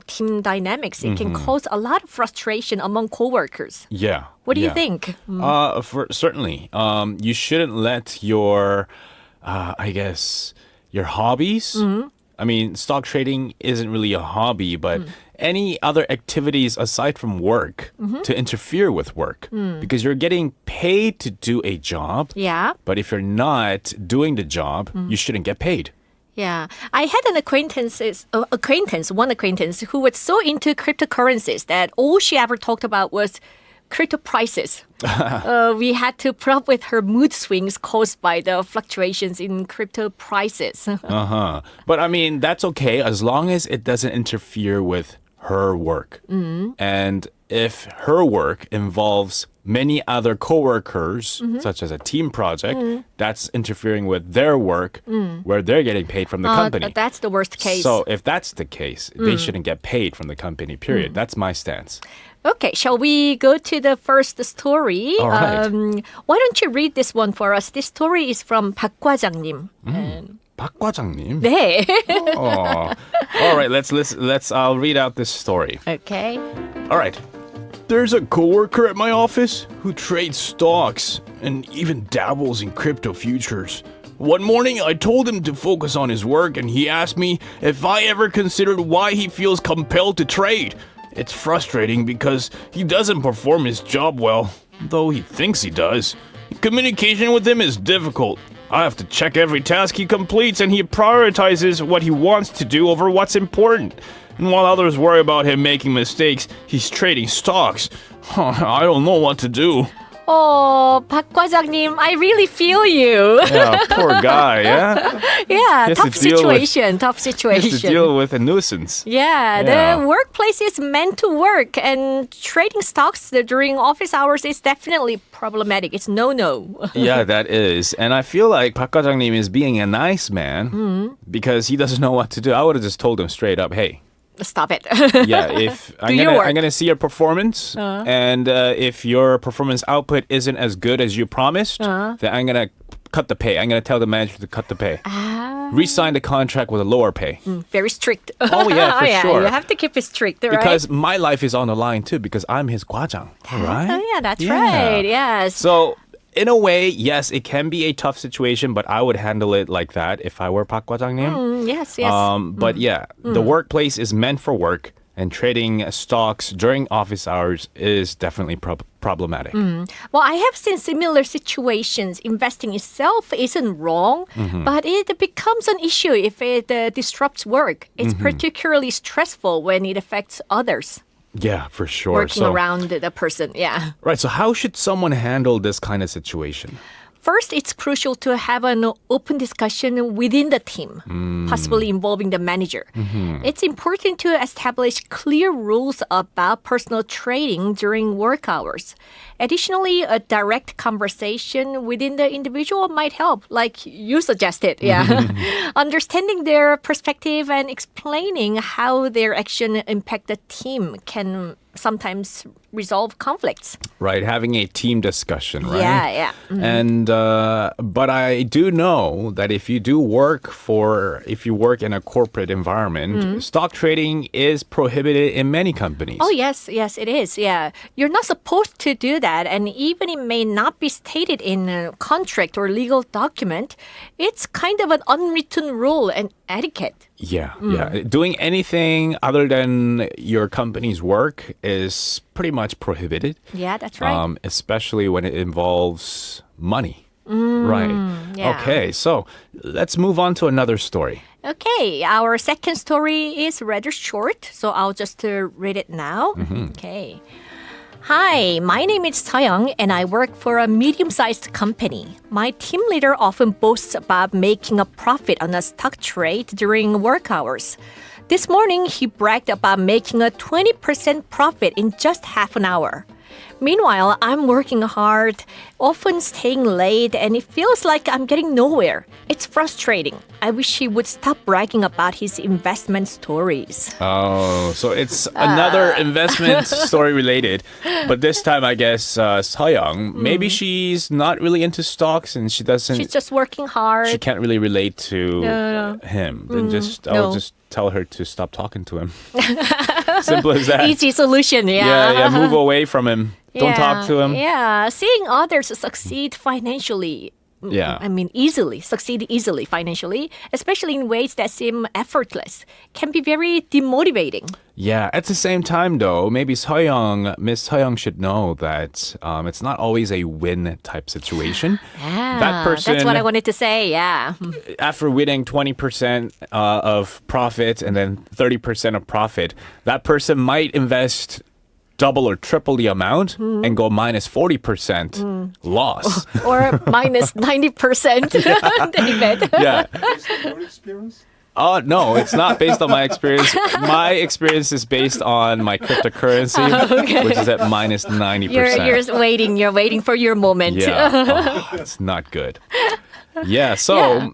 team dynamics. It can cause a lot of frustration among coworkers. Yeah. What do you think? Certainly. You shouldn't let your, your hobbies. I mean, stock trading isn't really a hobby, but any other activities aside from work to interfere with work because you're getting paid to do a job. Yeah. But if you're not doing the job, you shouldn't get paid. Yeah. I had one acquaintance who was so into cryptocurrencies that all she ever talked about was crypto prices. We had to put up with her mood swings caused by the fluctuations in crypto prices. But I mean, that's okay as long as it doesn't interfere with her work. And if her work involves many other coworkers, such as a team project, that's interfering with their work where they're getting paid from the company. That's the worst case. So if that's the case, they shouldn't get paid from the company, period. That's my stance. Okay, shall we go to the first story? All right. Why don't you read this one for us? This story is from 박 과장님. 박 과장님? 네. Oh. All right, I'll read out this story. Okay. All right. There's a coworker at my office who trades stocks and even dabbles in crypto futures. One morning, I told him to focus on his work, and he asked me if I ever considered why he feels compelled to trade. It's frustrating because he doesn't perform his job well, though he thinks he does. Communication with him is difficult. I have to check every task he completes, and he prioritizes what he wants to do over what's important. And while others worry about him making mistakes, he's trading stocks. I don't know what to do. Oh, 박 과장님, I really feel you. Yeah, poor guy, yeah? Yeah, tough situation. He has to deal with a nuisance. Yeah, the workplace is meant to work, and trading stocks during office hours is definitely problematic. It's no-no. Yeah, that is. And I feel like 박 과장님 is being a nice man because he doesn't know what to do. I would have just told him straight up, hey, stop it. Yeah, if I'm gonna see your performance, and if your performance output isn't as good as you promised, then I'm gonna cut the pay. I'm gonna tell the manager to cut the pay. Re-sign the contract with a lower pay. Very strict. Oh yeah, for sure. You have to keep it strict, right? Because my life is on the line too, because I'm his 과장, right? Oh yeah, that's right. Yes. So in a way, yes, it can be a tough situation, but I would handle it like that if I were 박 과장님. Yes. But yeah, the workplace is meant for work, and trading stocks during office hours is definitely problematic. Well, I have seen similar situations. Investing itself isn't wrong, but it becomes an issue if it disrupts work. It's particularly stressful when it affects others. Yeah, for sure. Working around the person, yeah. Right, so how should someone handle this kind of situation? First, it's crucial to have an open discussion within the team, possibly involving the manager. It's important to establish clear rules about personal trading during work hours. Additionally, a direct conversation within the individual might help, like you suggested. Yeah, understanding their perspective and explaining how their action impact the team can sometimes resolve conflicts. Right, having a team discussion, right? Yeah. And but I do know that if you work in a corporate environment, stock trading is prohibited in many companies. Oh, yes, it is. Yeah. You're not supposed to do that. And even it may not be stated in a contract or legal document, it's kind of an unwritten rule and etiquette. Yeah. Doing anything other than your company's work is pretty much prohibited. Yeah, that's right. Especially when it involves money. Right. Yeah. Okay, so let's move on to another story. Okay, our second story is rather short, so I'll just read it now. Okay. Hi, my name is Seoyoung and I work for a medium-sized company. My team leader often boasts about making a profit on a stock trade during work hours. This morning, he bragged about making a 20% profit in just half an hour. Meanwhile, I'm working hard, often staying late, and it feels like I'm getting nowhere. It's frustrating. I wish he would stop bragging about his investment stories. Oh, so it's another investment story related. But this time, I guess, Seoyoung, maybe she's not really into stocks and she doesn't... She's just working hard. She can't really relate to him. Then I'll just tell her to stop talking to him. Simple as that. Easy solution, yeah. Yeah, move away from him. Don't talk to him. Yeah, seeing others succeed financially. Yeah. I mean, succeed easily financially, especially in ways that seem effortless, can be very demotivating. Yeah, at the same time, though, maybe Miss Seoyoung should know that it's not always a win type situation. Yeah, that person, that's what I wanted to say, yeah. After winning 20% of profit and then 30% of profit, that person might invest double or triple the amount and go minus 40% loss. Or minus 90%, David. Yeah. Your experience? Oh, no, it's not based on my experience. My experience is based on my cryptocurrency, which is at minus 90%. You're waiting for your moment. Yeah, it's not good. Yeah, so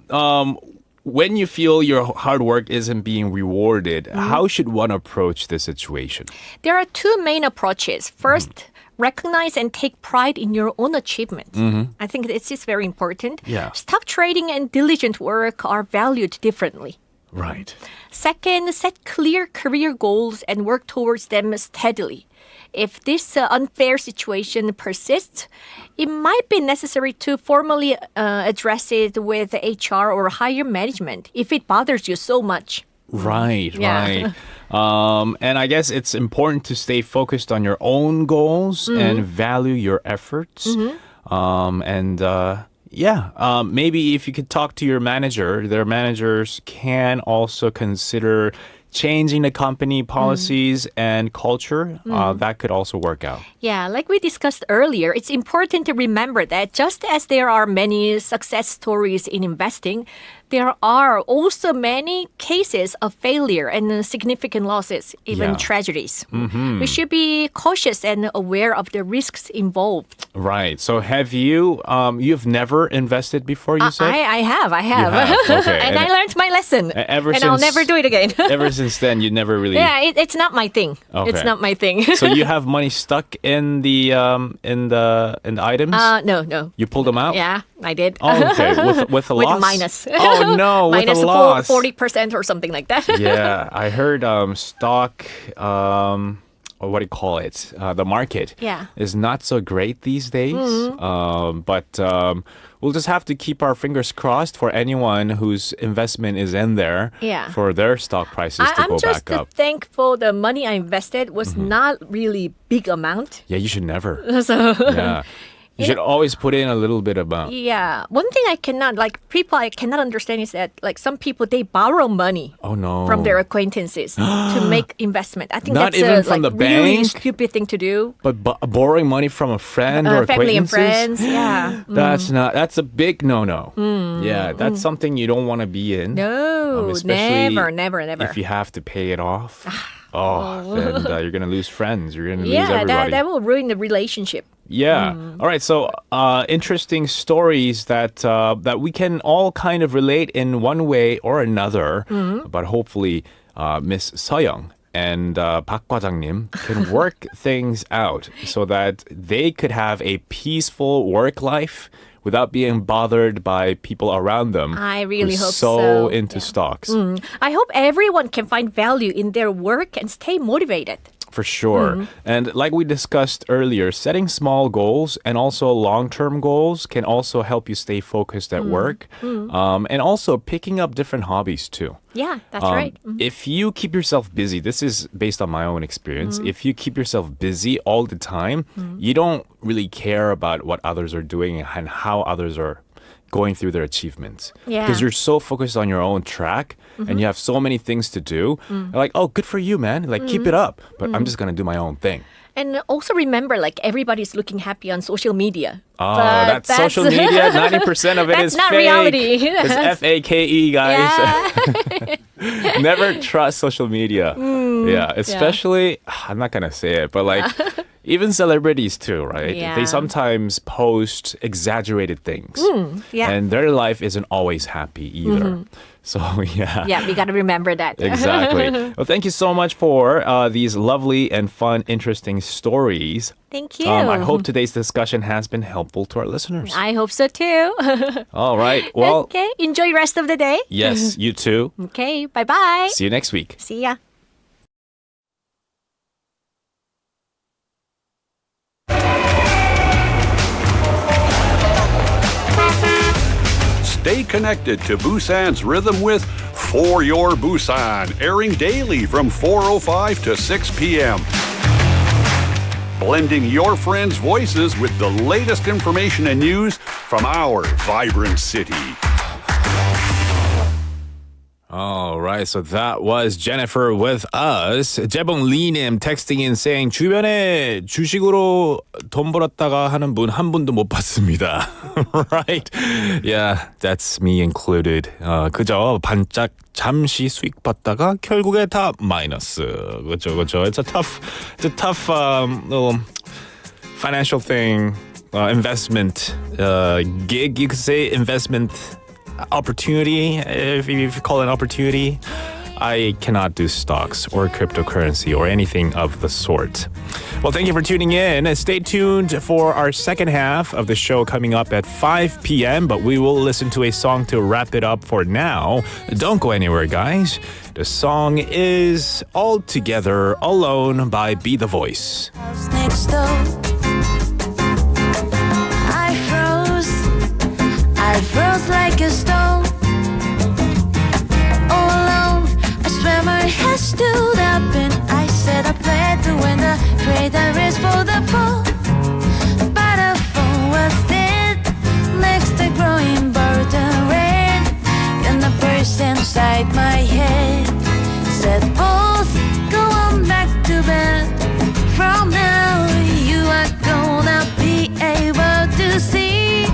when you feel your hard work isn't being rewarded, how should one approach the situation? There are two main approaches. First, recognize and take pride in your own achievement. I think this is very important. Yeah. Stock trading and diligent work are valued differently. Right. Second, set clear career goals and work towards them steadily. If this unfair situation persists, it might be necessary to formally address it with HR or higher management if it bothers you so much. Right. And I guess it's important to stay focused on your own goals and value your efforts. Maybe if you could talk to your manager, their managers can also consider changing the company policies and culture. That could also work out. Yeah, like we discussed earlier, it's important to remember that just as there are many success stories in investing, there are also many cases of failure and significant losses, even tragedies. We should be cautious and aware of the risks involved. Right. So have you've never invested before, you said? I have. You have. Okay. and I learned my lesson. I'll never do it again. Ever since then, you never really... Yeah, it's not my thing. Okay. It's not my thing. So you have money stuck in the items? No. You pulled them out? Yeah, I did. Oh, okay. With a loss? With minus. Oh, no. With minus a loss. 40% or something like that. Yeah. I heard stock... or what do you call it? The market is not so great these days. But we'll just have to keep our fingers crossed for anyone whose investment is in there for their stock prices to go back up. I'm just thankful the money I invested was not really big amount. Yeah, you should never. So Yeah. You should always put in a little bit amount. Yeah. One thing I cannot understand is that some people, they borrow money from their acquaintances to make investment. I think Not that's even from the really bank? stupid thing to do. But borrowing money from a friend or family and acquaintances? friends, yeah. That's a big no-no. Yeah, that's something you don't want to be in. No, especially never. If you have to pay it off. Then you're going to lose friends. You're going to lose everybody. that will ruin the relationship. Yeah. All right. So interesting stories that we can all kind of relate in one way or another. But hopefully Miss Seoyoung and 박 과장님 can work things out so that they could have a peaceful work life without being bothered by people around them. I really who's hope so into stocks. I hope everyone can find value in their work and stay motivated. For sure. And like we discussed earlier, setting small goals and also long-term goals can also help you stay focused at work. And also picking up different hobbies too. Yeah, that's right. If you keep yourself busy, this is based on my own experience. If you keep yourself busy all the time, you don't really care about what others are doing and how others are going through their achievements. Yeah. Because you're so focused on your own track and you have so many things to do. You're like, oh, good for you, man. Like, keep it up. But I'm just going to do my own thing. And also remember, like, everybody's looking happy on social media. Oh, But that's social media. 90% of it that's is not fake. reality. It's F-A-K-E, guys. Never trust social media. Yeah, especially, I'm not going to say it, but like, even celebrities too, right? Yeah. They sometimes post exaggerated things. Yeah. And their life isn't always happy either. So, yeah. Yeah, we got to remember that. Exactly. Well, thank you so much for these lovely and fun, interesting stories. Thank you. I hope today's discussion has been helpful to our listeners. I hope so too. All right. Well, Okay, enjoy the rest of the day. yes, you too. Okay, bye-bye. See you next week. See ya. Stay connected to Busan's rhythm with For Your Busan, airing daily from 4:05 to 6 p.m. Blending your friends' voices with the latest information and news from our vibrant city. All right, so that was Jennifer with us. 재봉 리님 texting in saying 주변에 주식으로 돈 벌었다가 하는 분 한 분도 못 봤습니다. Right? Yeah, that's me included. 그저 반짝 잠시 수익 봤다가 결국에 다 마이너스. 그죠. It's a tough little financial thing, investment gig. You could say investment opportunity, if you call it an opportunity. I cannot do stocks or cryptocurrency or anything of the sort. Well, thank you for tuning in. Stay tuned for our second half of the show coming up at 5 p.m., but we will listen to a song to wrap it up for now. Don't go anywhere, guys. The song is All Together Alone by Be The Voice. Next door, I froze like a stone. All alone, I swear my head stood up and I said I played to win the prayed I race for the fall. But the phone was dead next to growing burden rain. And the voice inside my head said, both go on back to bed. From now, you are gonna be able to see.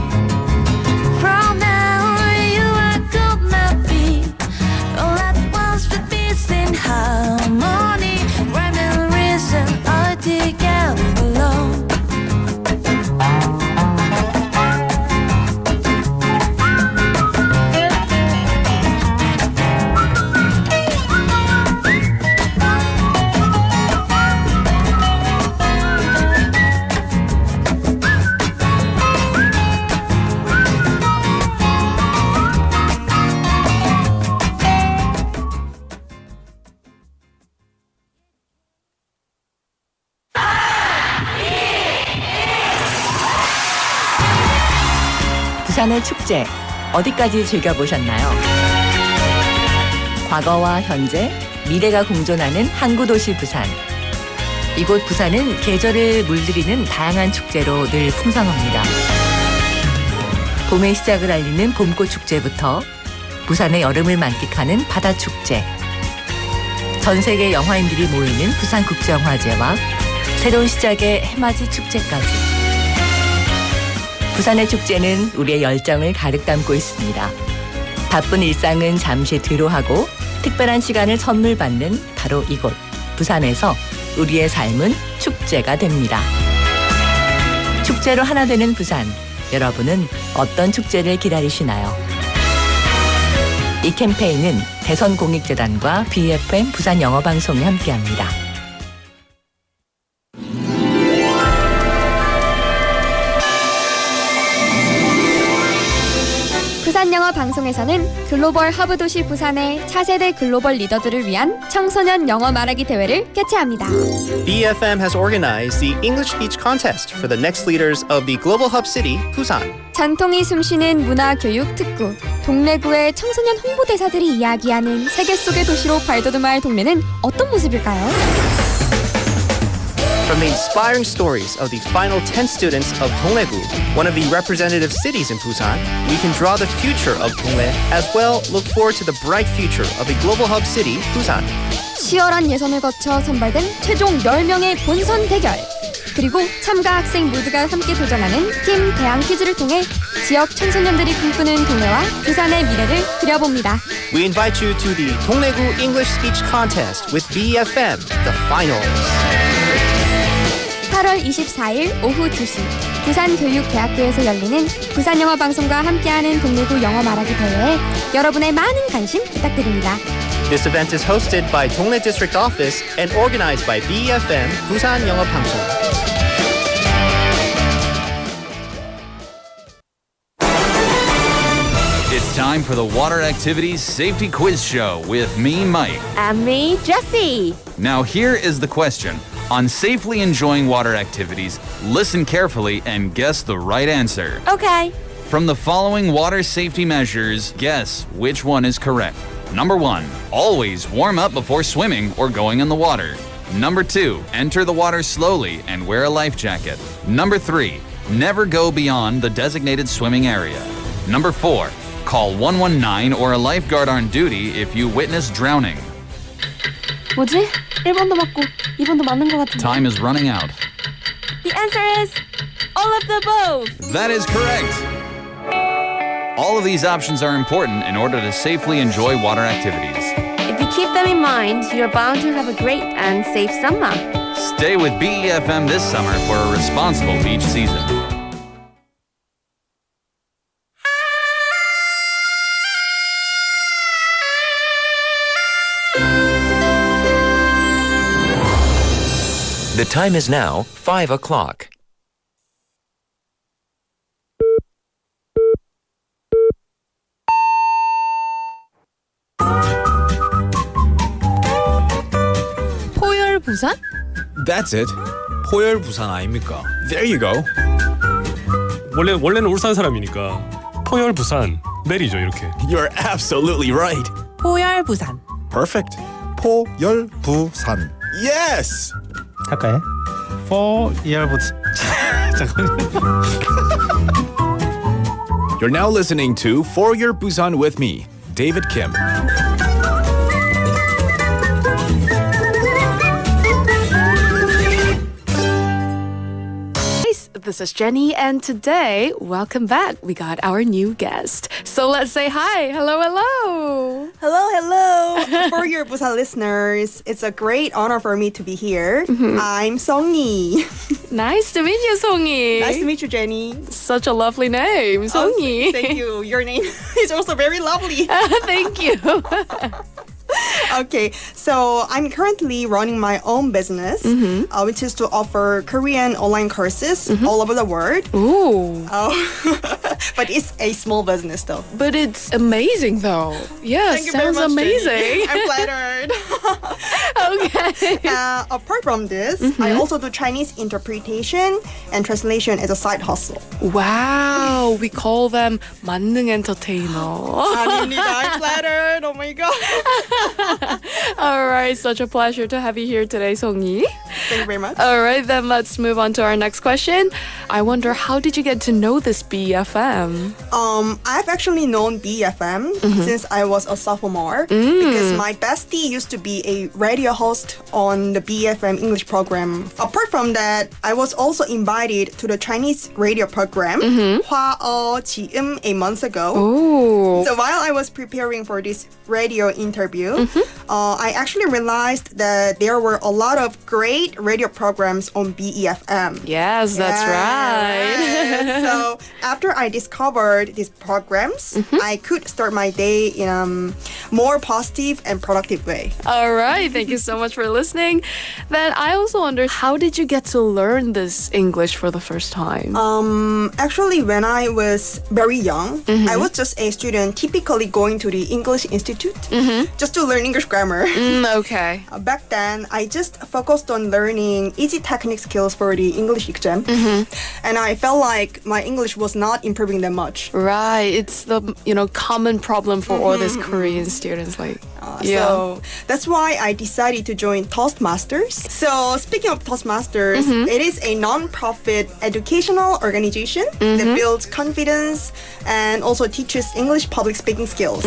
From now, you are gonna be all at once with peace and harmony. Rhyme and reason all together alone. 부산의 축제 어디까지 즐겨보셨나요? 과거와 현재, 미래가 공존하는 항구도시 부산. 이곳 부산은 계절을 물들이는 다양한 축제로 늘 풍성합니다. 봄의 시작을 알리는 봄꽃 축제부터 부산의 여름을 만끽하는 바다축제, 전 세계 영화인들이 모이는 부산국제영화제와 새로운 시작의 해맞이 축제까지. 부산의 축제는 우리의 열정을 가득 담고 있습니다. 바쁜 일상은 잠시 뒤로하고 특별한 시간을 선물 받는 바로 이곳 부산에서 우리의 삶은 축제가 됩니다. 축제로 하나 되는 부산, 여러분은 어떤 축제를 기다리시나요? 이 캠페인은 대선공익재단과 BFM 부산영어방송이 함께합니다. 부산영어 방송에서는 글로벌 허브 도시 부산의 차세대 글로벌 리더들을 위한 청소년 영어 말하기 대회를 개최합니다. BFM has organized the English speech contest for the next leaders of the global hub city, Busan. 전통이 숨쉬는 문화교육 특구, 동래구의 청소년 홍보대사들이 이야기하는 세계 속의 도시로 발돋움할 동네는 어떤 모습일까요? From the inspiring stories of the final 10 students of Dongdaegu, one of the representative cities in Busan, we can draw the future of Dongdae as well look forward to the bright future of the global hub city, Busan. 치열한 예선을 거쳐 선발된 최종 10명의 본선 대결. 그리고 참가 학생 모두가 함께 도전하는 팀 대항 퀴즈를 통해 지역 청소년들이 꿈꾸는 동네와 부산의 미래를 그려봅니다. We invite you to the Dongdaegu English Speech Contest with BFM, the finals. 8월 24일 오후 2시 부산교육대학교에서 열리는 부산영어방송과 함께하는 동래구 영어 말하기 대회에 여러분의 많은 관심 부탁드립니다. This event is hosted by Dongdae District Office and organized by BFM, 부산영어방송. It's time for the Water Activities Safety Quiz Show with me, Mike. And me, Jessie. Now here is the question. On safely enjoying water activities, listen carefully and guess the right answer. Okay. From the following water safety measures, guess which one is correct. Number 1, always warm up before swimming or going in the water. Number 2, enter the water slowly and wear a life jacket. Number 3, never go beyond the designated swimming area. Number 4, call 119 or a lifeguard on duty if you witness drowning. 뭐지? 1번도 맞고 2번도 맞는 것 같은데. Time is running out. The answer is all of the above. That is correct. All of these options are important in order to safely enjoy water activities. If you keep them in mind, you're bound to have a great and safe summer. Stay with BEFM this summer for a responsible beach season. The time is now 5 o'clock. 포열 부산? That's it. 포열 부산 아닙니까? There you go. 원래는 울산 사람이니까 포열 부산 내리죠 이렇게. You're absolutely right. 포열 부산. Perfect. 포열 부산. Yes. 할까요? 포열 부산. 잠깐만요. You're now listening to For Your Busan with me, David Kim. This is Jenny, and today, welcome back. We got our new guest. So let's say hi. Hello, hello. Hello, hello. For your Busan listeners, it's a great honor for me to be here. I'm Songyi. Nice to meet you, Songyi. Nice to meet you, Jenny. Such a lovely name, Songyi. Oh, thank you. Your name is also very lovely. Thank you. Okay, so I'm currently running my own business, which is to offer Korean online courses all over the world. Ooh. But it's a small business, though. But it's amazing, though. Yeah, Thank you very sounds much, amazing. Jenny. I'm flattered. Okay. Apart from this, I also do Chinese interpretation and translation as a side hustle. Wow, we call them 만능 entertainer. 아닙니다. I'm flattered. Oh my god. All right, such a pleasure to have you here today, Songyi. Thank you very much. All right, then let's move on to our next question. I wonder, how did you get to know this BFM? I've actually known BFM since I was a sophomore because my bestie used to be a radio host on the BFM English program. Apart from that, I was also invited to the Chinese radio program 화어 지음 a month ago. Ooh. So while I was preparing for this radio interview, I actually realized that there were a lot of great radio programs on BEFM. Yes, that's right. So after I discovered these programs, I could start my day in a more positive and productive way. All right, thank you so much for listening. Then I also wonder, how did you get to learn this English for the first time? Actually, when I was very young, I was just a student typically going to the English Institute just to learn English grammar. Okay. Back then, I just focused on learning easy technique skills for the English exam. And I felt like my English was not improving that much. Right, it's the common problem for all these Korean students. So that's why I decided to join Toastmasters. So speaking of Toastmasters, it is a non-profit educational organization that builds confidence and also teaches English public speaking skills.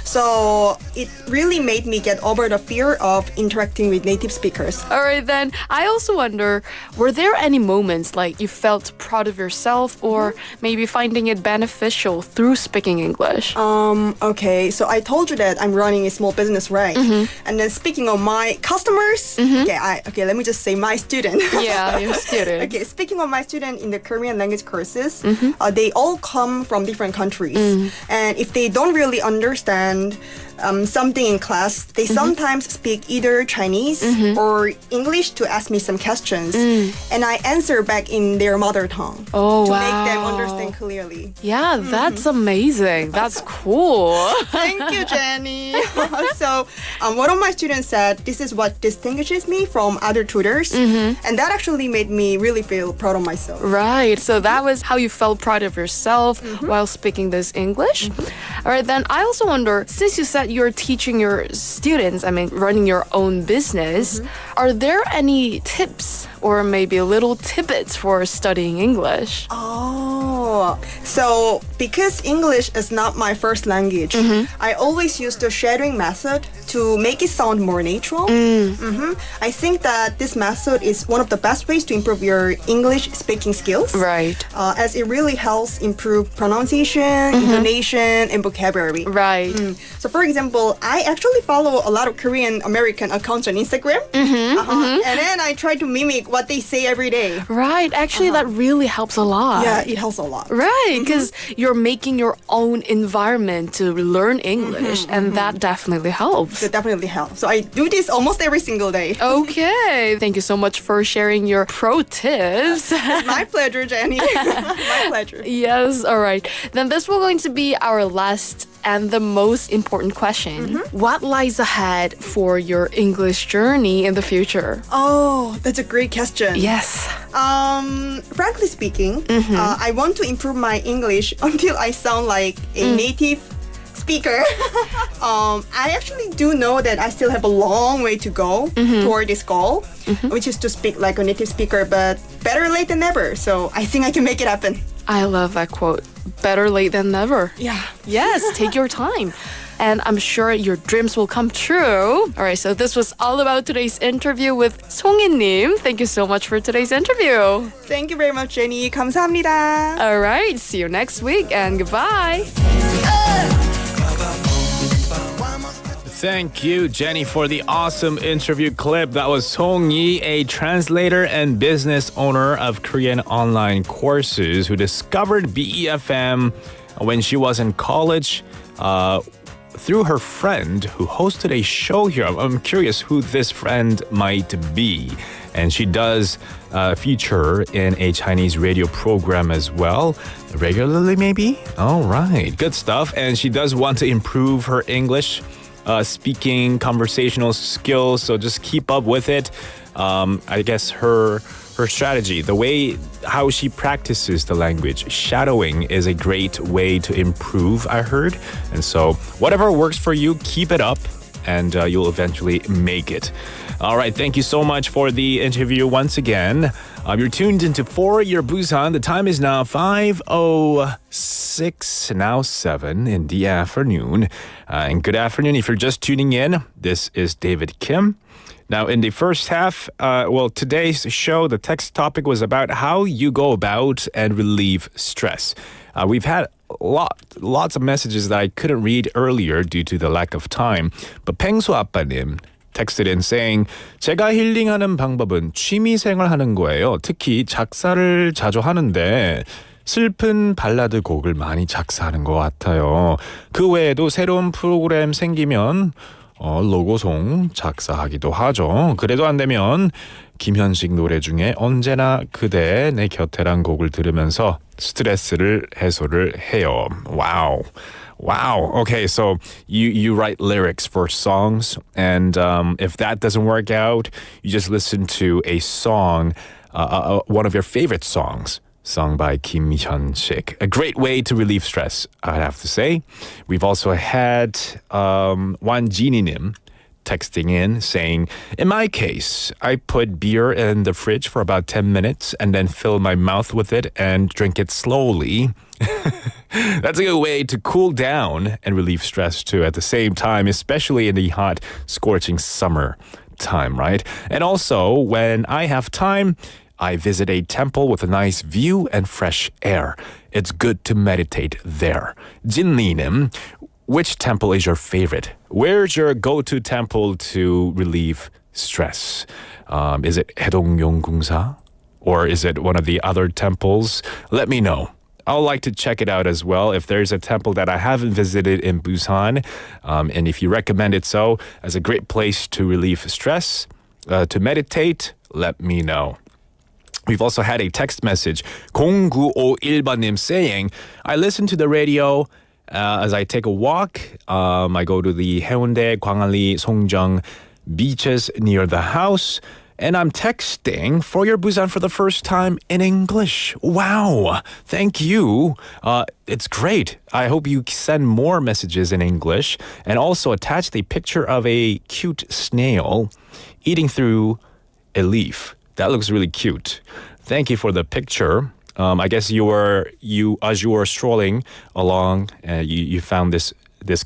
So it really made me get over the fear of interacting with native speakers. All right, then I also wonder, were there any moments like you felt proud of yourself or maybe finding it beneficial through speaking English? Okay, so I told you that I'm running a small business, right? And then speaking of my customers, okay, let me just say my student. Yeah, your student. Okay, speaking of my student in the Korean language courses, they all come from different countries. And if they don't really understand something in class, they sometimes speak either Chinese or English to ask me some questions. And I answer back in their mother tongue to make them understand clearly. Yeah, that's amazing. That's cool. Thank you, Jenny. So one of my students said, this is what distinguishes me from other tutors. And that actually made me really feel proud of myself. Right. So that was how you felt proud of yourself while speaking this English. All right. Then I also wonder, since you said you're teaching your students, running your own business, are there any tips or maybe little tidbits for studying English? So because English is not my first language, I always use the shadowing method to make it sound more natural. I think that this method is one of the best ways to improve your English speaking skills. Right. As it really helps improve pronunciation, intonation, and vocabulary. Right. So for example, I actually follow a lot of Korean American accounts on Instagram. And then I try to mimic what they say every day. Right. Actually, that really helps a lot. Yeah, it helps a lot. Right, because you're making your own environment to learn English, and that definitely helps. That definitely helps. So I do this almost every single day. Okay. Thank you so much for sharing your pro tips. It's my pleasure, Jenny. My pleasure. Yes, all right. Then this will going to be our last and the most important question. What lies ahead for your English journey in the future? Oh, that's a great question. Yes. Frankly speaking, I want to improve my English until I sound like a native speaker. I actually do know that I still have a long way to go toward this goal, which is to speak like a native speaker, but better late than never. So I think I can make it happen. I love that quote. Better late than never. Yeah. Yes, take your time. And I'm sure your dreams will come true. All right, so this was all about today's interview with 송이님. Thank you so much for today's interview. Thank you very much, Jenny. 감사합니다. All right, see you next week and goodbye. Thank you, Jenny, for the awesome interview clip. That was Song Yi, a translator and business owner of Korean online courses who discovered BEFM when she was in college through her friend who hosted a show here. I'm curious who this friend might be. And she does feature in a Chinese radio program as well. Regularly, maybe? All right, good stuff. And she does want to improve her English speaking, conversational skills, so just keep up with it. I guess her strategy, the way how she practices the language, shadowing is a great way to improve, I heard. And so whatever works for you, keep it up and you'll eventually make it. All right, thank you so much for the interview once again. You're tuned into For Your Busan. The time is now 5:06, now 7 in the afternoon. And good afternoon if you're just tuning in. This is David Kim. Now, in the first half, today's show, the text topic was about how you go about and relieve stress. We've had lots of messages that I couldn't read earlier due to the lack of time. But 펭수 아빠님 texted in saying, 제가 힐링하는 방법은 취미생활 하는 거예요. 특히 작사를 자주 하는데 슬픈 발라드 곡을 많이 작사하는 것 같아요. 그 외에도 새로운 프로그램 생기면 로고송 작사하기도 하죠. 그래도 안 되면 김현식 노래 중에 언제나 그대 내 곁에란 곡을 들으면서 스트레스를 해소를 해요. Wow. Wow. Okay, so you write lyrics for songs, and if that doesn't work out, you just listen to a song, one of your favorite songs, sung by Kim Hyun-sik. A great way to relieve stress, I'd have to say. We've also had Wanjini-nim texting in saying, in my case, I put beer in the fridge for about 10 minutes and then fill my mouth with it and drink it slowly. That's a good way to cool down and relieve stress too at the same time, especially in the hot, scorching summer time, right? And also, when I have time, I visit a temple with a nice view and fresh air. It's good to meditate there. Jinli-nim, which temple is your favorite? Where's your go-to temple to relieve stress? Is it Haedong-Yonggungsa? Or is it one of the other temples? Let me know. I'd like to check it out as well if there's a temple that I haven't visited in Busan. And if you recommend it so as a great place to relieve stress, to meditate, let me know. We've also had a text message, 0951님 saying, I listen to the radio as I take a walk. I go to the Haeundae, Gwangalli, Songjung beaches near the house. And I'm texting For Your Busan for the first time in English. Wow. Thank you. It's great. I hope you send more messages in English and also attach the picture of a cute snail eating through a leaf. That looks really cute. Thank you for the picture. I guess as you were strolling along, you found this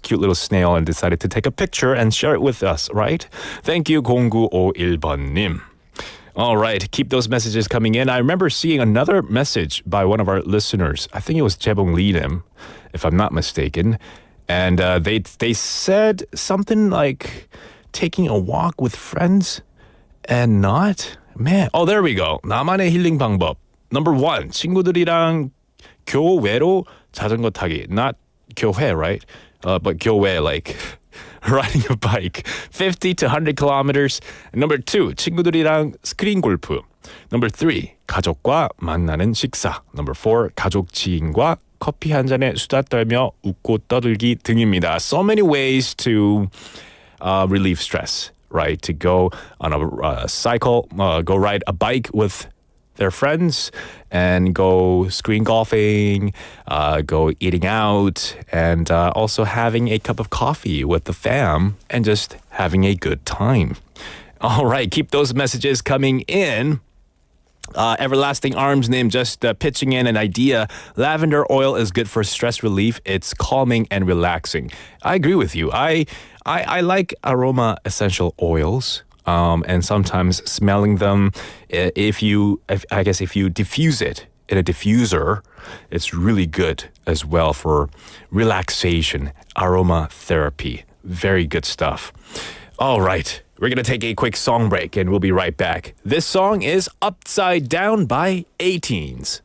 cute little snail and decided to take a picture and share it with us, right? Thank you, 0951님. All right, keep those messages coming in. I remember seeing another message by one of our listeners. I think it was Jaebong Lee-nim, if I'm not mistaken. And they said something like taking a walk with friends and not. Man, oh, there we go. 나만의 힐링 방법. Number 1, 친구들이랑 교외로 자전거 타기. Not 교회, right? But 교외, like riding a bike. 50 to 100 kilometers. Number 2, 친구들이랑 스크린 골프. Number 3, 가족과 만나는 식사. Number 4, 가족 지인과 커피 한 잔에 수다 떨며 웃고 떠들기 등입니다. So many ways to relieve stress, right? To go on a cycle, go ride a bike with their friends and go screen golfing, go eating out, and also having a cup of coffee with the fam and just having a good time. All right, keep those messages coming in. Everlasting Arms name just pitching in an idea. Lavender oil is good for stress relief. It's calming and relaxing. I agree with you. I like aroma essential oils. And sometimes smelling them, if you diffuse it in a diffuser, it's really good as well for relaxation, aromatherapy. Very good stuff. All right, we're going to take a quick song break and we'll be right back. This song is Upside Down by 18s.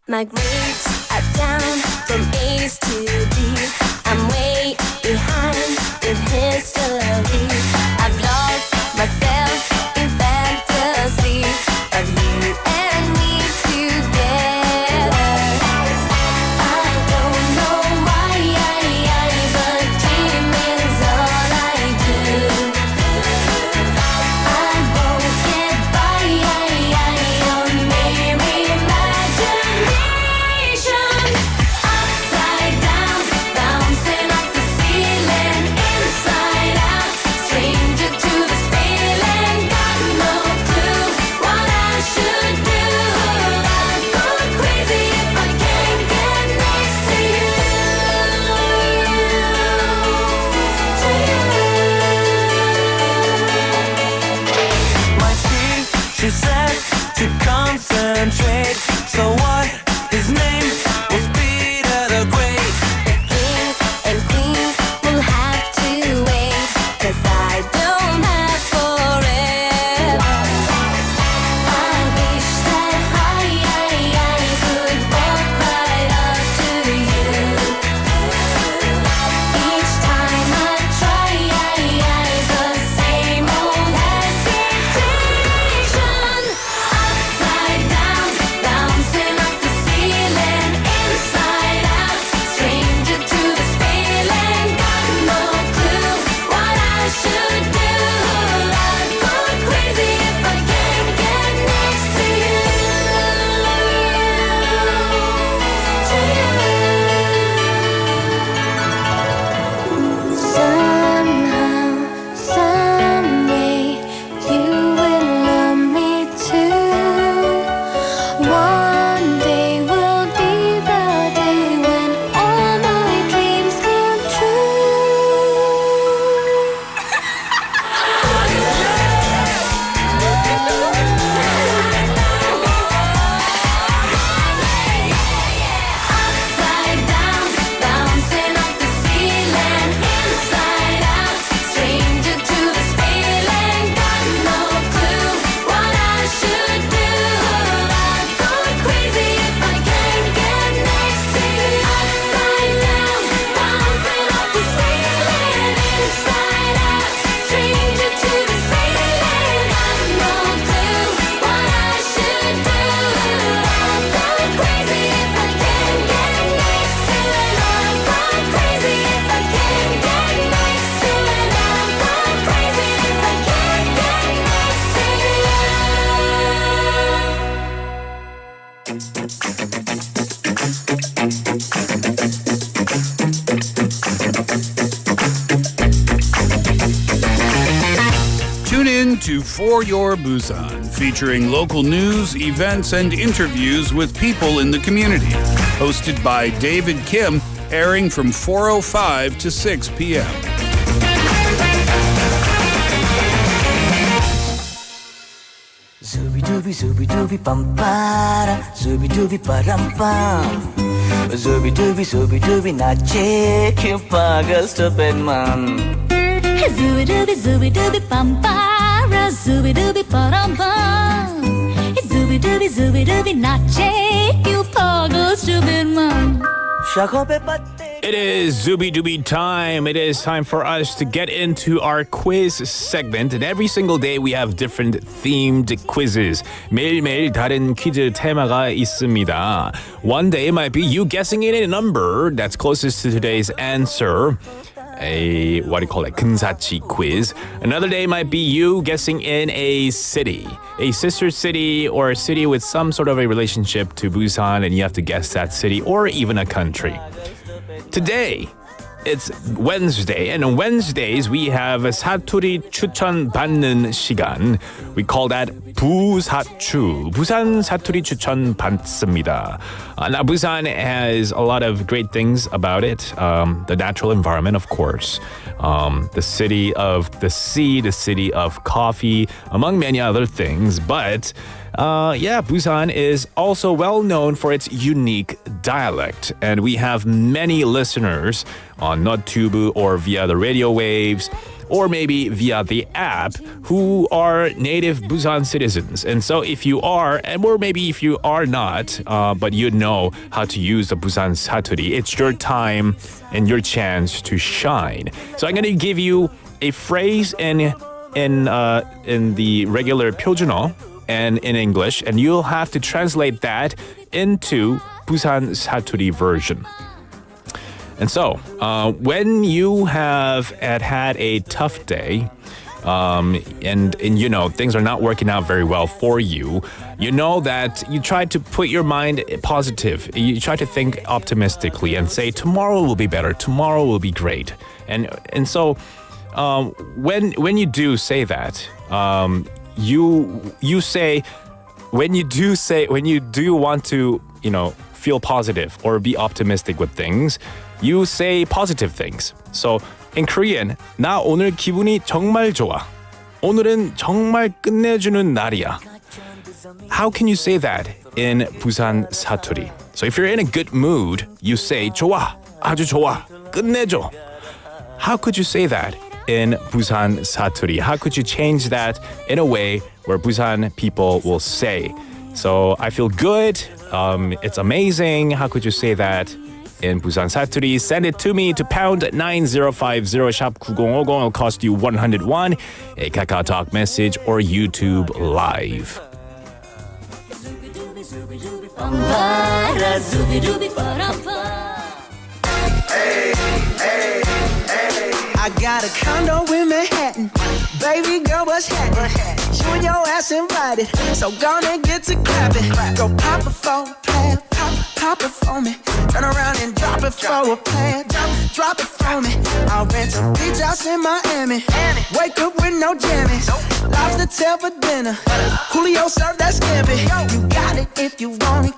My grades are down from A's to B's. I'm way behind in history. I've lost myself in fantasies of you and me together. I don't know why, but dreaming's all I do. I won't get by on mere imagination. in to For Your Busan, featuring local news, events, and interviews with people in the community. Hosted by David Kim, airing from 4:05 to 6 p.m. Zooby-dooby, zooby-dooby, bum-ba-da, zooby-dooby, ba-dum-bum. Zooby-dooby, zooby-dooby, 낮에 큐파가 stupid man. Zooby-dooby, zooby-dooby, bum-ba-da, zooby-dooby, ba-dum-bum. Zooby-dooby, zooby-dooby, 낮에 큐파가 stupid man. It is Zooby Dooby time. It is time for us to get into our quiz segment. And every single day we have different themed quizzes. 매일매일 다른 퀴즈 테마가 있습니다. One day it might be you guessing in a number that's closest to today's answer. What do you call it? 근사치 quiz. Another day might be you guessing in a city, a sister city or a city with some sort of a relationship to Busan, and you have to guess that city or even a country. Today, it's Wednesday, and on Wednesdays we have a 사투리 추천 받는 시간. We call that 부사추. Busan 사투리 추천 받습니다. Now, Busan has a lot of great things about it. The natural environment, of course. The city of the sea, the city of coffee, among many other things. But Busan is also well known for its unique dialect. And we have many listeners on NotTube or via the radio waves or maybe via the app who are native Busan citizens. And so if you are, or maybe if you are not, but you know how to use the Busan 사투리, it's your time and your chance to shine. So I'm going to give you a phrase in the regular 표준어 and in English, and you'll have to translate that into Busan 사투리 version. And so, when you have had a tough day, and you know things are not working out very well for you, you know that you try to put your mind positive. You try to think optimistically and say tomorrow will be better. Tomorrow will be great. And so, when you do say that, you say when you do want to feel positive or be optimistic with things, you say positive things. So in Korean, 나 오늘 기분이 정말 좋아. 오늘은 정말 끝내주는 날이야. How can you say that in Busan 사투리? So if you're in a good mood, you say 좋아, 아주 좋아, 끝내줘. How could you say that in Busan 사투리? How could you change that in a way where Busan people will say? So I feel good. It's amazing. How could you say that in Busan 사투리? Send it to me to pound 9050 샵 9050. It'll cost you 101. A Kakao Talk message or YouTube live. I got a condo in Manhattan. Baby girl, what's happening? You and your ass invited, so gonna get to clapping. Go pop it for a plan, pop it for me. Turn around and drop it for a plan, drop it for me. I'll rent a beach house in Miami. Wake up with no jammies. Lobster tail for dinner. Julio served that scampi. You got it if you want it.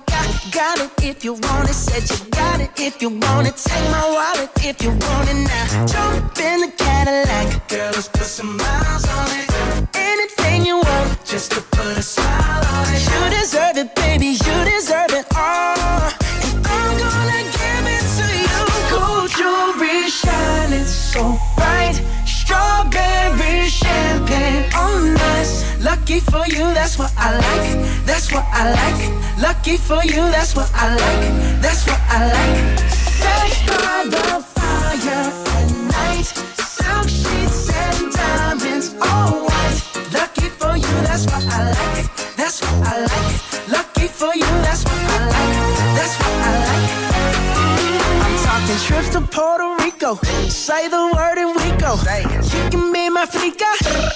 Got it if you want it. Said you got it if you want it. Take my wallet if you want it now. Jump in the Cadillac. Girl, let's put some miles on it. Anything you want, just to put a smile on it. You deserve it, baby. You deserve it all. And I'm gonna give it to you. Gold jewelry shining so bright. Strawberry champagne on us. Lucky for you, that's what I like. That's what I like. Lucky for you, that's what I like. That's what I like. Sex by the fire at night. Silk sheets and diamonds, all white. Lucky for you, that's what I like. That's what I like. Lucky for you, that's what I like. That's what I like. I'm talking trips to Puerto Rico. Say the word and we go. You can be my flica.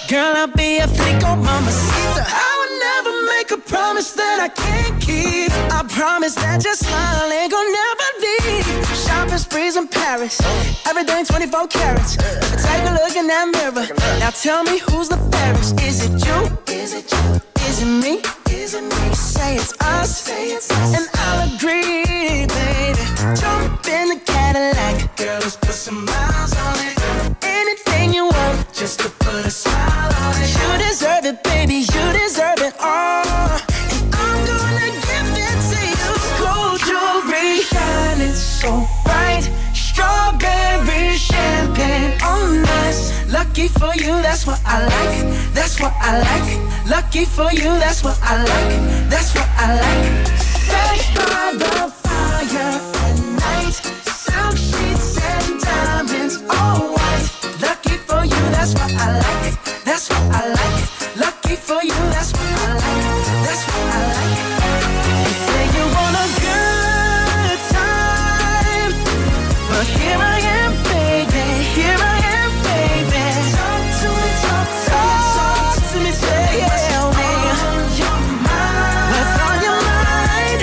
Girl, I'll be a flico, mamacita. I would never make a promise that I can't keep. I promise that your smile ain't gonna never leave. Shopping spree diaries in Paris. Everything 24 carats. Take a look in that mirror. Now tell me who's the fairest. Is it you? Is it you? Is it me? Is it me? Say it's us. And I'll agree, baby. Jump in the Cadillac. Girl, let's put some miles on it. Anything you want, just to put a smile on it. You deserve it, baby. You deserve it all. And I'm gonna give it to you. Gold jewelry shining so bright. Strawberry champagne on us. Lucky for you, that's what I like. That's what I like. Lucky for you, that's what I like. That's what I like. Sex by the fire at night. Silk sheets and diamonds, all white. Lucky for you, that's what I like. That's what I like. Lucky for you, that's what I like. That's what I like. You say you want a good time, but here I am, baby. Here I am, baby. Talk to me, talk to me, tell me what's on your mind. What's on your mind?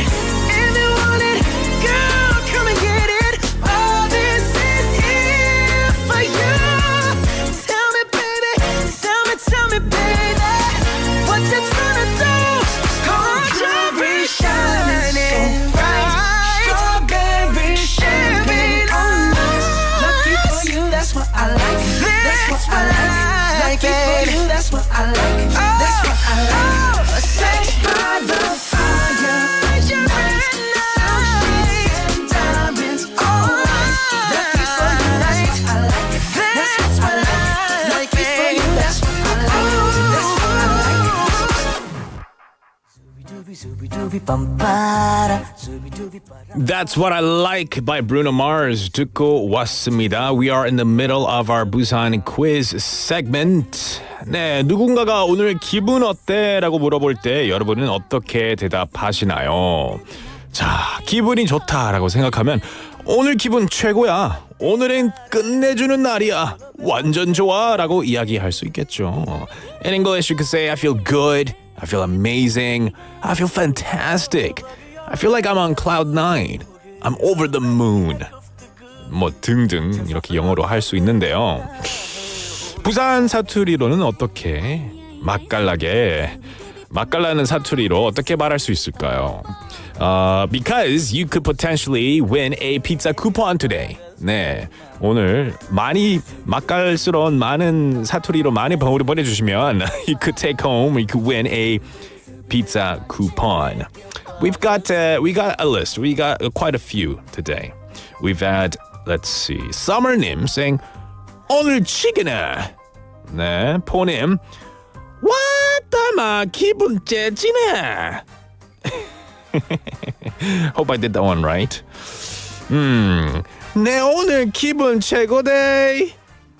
If you want it, girl, come and get it. All this is here for you. Tell me, baby, what you tryna do? Gold jewelry shining bright. Strawberry champagne on us. Lucky for you, that's what I like. That's what I like. Lucky for you, that's what I like. That's what I like. Sex by the fire. Diamonds on us. Lucky for you, that's what I like. That's what I like. Lucky for you, that's what I like. That's what I like. That's What I Like by Bruno Mars 듣고 왔습니다. We are in the middle of our Busan Quiz segment. 네, 누군가가 오늘 기분 어때? 라고 물어볼 때 여러분은 어떻게 대답하시나요? 자, 기분이 좋다라고 생각하면 오늘 기분 최고야. 오늘은 끝내주는 날이야. 완전 좋아 라고 이야기할 수 있겠죠. In English, you could say, I feel good. I feel amazing. I feel fantastic. I feel like I'm on cloud 9. I'm over the moon. 뭐 등등 이렇게 영어로 할 수 있는데요. 부산 사투리로는 어떻게 맛깔나는 사투리로 어떻게 말할 수 있을까요? Because you could potentially win a pizza coupon today. 네, 오늘 많이 맛깔스러운 많은 사투리로 많이 보내주시면 you could take home, you could win a pizza coupon. We got a list. We got quite a few today. We've had, let's see, Summer님 saying 오늘 치기네. 네, 포님 왔다마 기분 째지네. Hope I did that one right. 내 오늘 기분 최고대.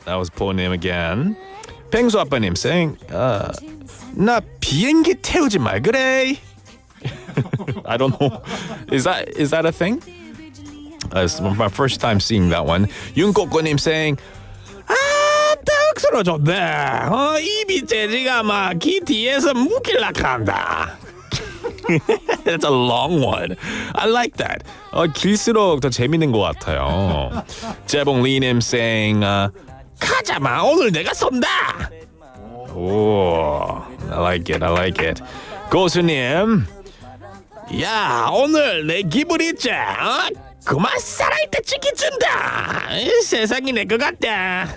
That was 포님 again. 펭수 아빠님 saying 나 비행기 태우지 말 그래. I don't know. Is that a thing? It's my first time seeing that one. 윤꼬꼬님 saying 딱 쓰러졌네. 입이 째지가 막 기 뒤에서 묶일라 한다. That's a long one. I like that. 길수록 더 재밌는 것 같아요. 재봉리님 saying 가자마 오늘 내가 쏜다. 오, I like it. 고수님, 야 오늘 내 기분 있지? 그만 살아있다 치킨 준다. 세상이 내 것 같다.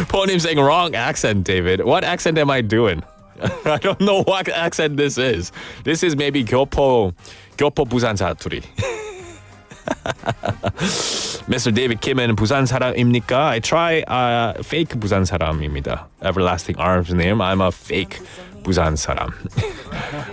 Ponim saying wrong accent, David. What accent am I doing? I don't know what accent this is. This is maybe 교포 부산 사투리. Mr. David Kim은 부산 사람입니까? I try fake 부산 사람입니다. Everlasting Arms name. I'm a fake 부산 사람.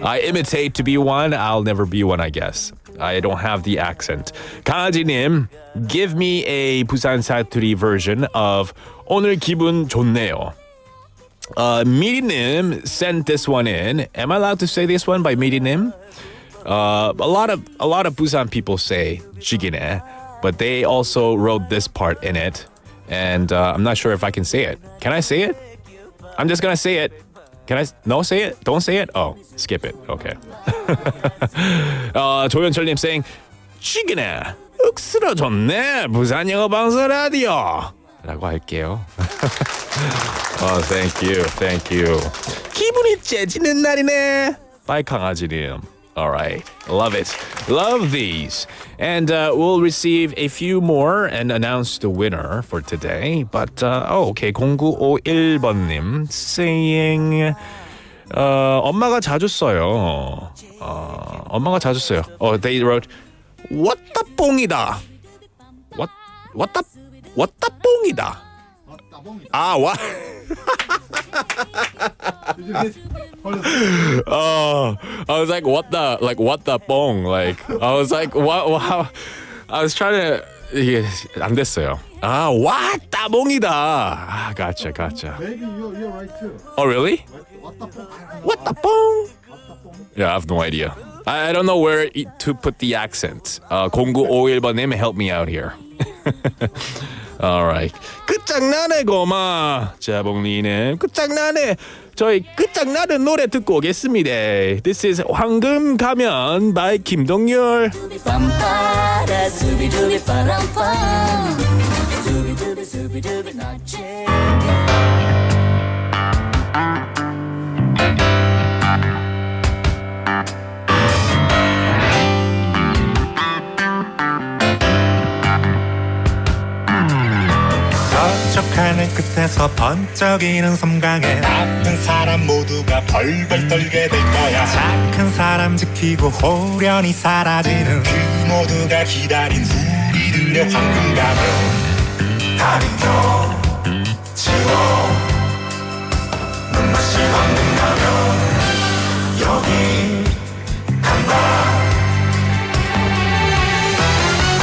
I imitate to be one. I'll never be one, I guess. I don't have the accent. 강아지님, give me a 부산 사투리 version of 오늘 기분 좋네요. 미리님 sent this one in. Am I allowed to say this one by 미리님? A lot of Busan people say jigine, but they also wrote this part in it, and I'm not sure if I can say it. Can I say it? I'm just gonna say it. Can I? No, say it. Don't say it. Oh, skip it. Okay. 조현철님 saying 멋지기네. 윽스러졌네. 부산 영어 방송 라디오 라고 할게요. Thank you. 기분이 째지는 날이네. 빠이 강아지님. Alright, love it. Love these. And we'll receive a few more and announce the winner for today. But, okay, 0951번님 saying, 엄마가 자주 써요. 엄마가 자주 써요. They wrote, 왔다 뽕이다. 왔다 뽕이다. 아, 와. I was like, what the bong? Like, I was like, what? Wow. I was trying to. 이게 안 됐어요. 아, 왔다 뽕이다. 아, gotcha. Maybe you're right too. Oh, really? What the bong? Yeah, I have no idea. I don't know where to put the accent. 0951번님, help me out here. Alright. 끝장나네 고마. 자봉리님 끝장나네. 저희 끝장나는 노래 듣고 오겠습니다. This is 황금 가면 by 김동률. 서쪽 하늘 끝에서 번쩍이는 섬광에 나쁜 사람 모두가 벌벌 떨게 될 거야. 착한 사람 지키고 호련히 사라지는 그 모두가 기다린 우리들의 황금 가면 다리켜 지워 눈맛이 황금 가면 여기 간다.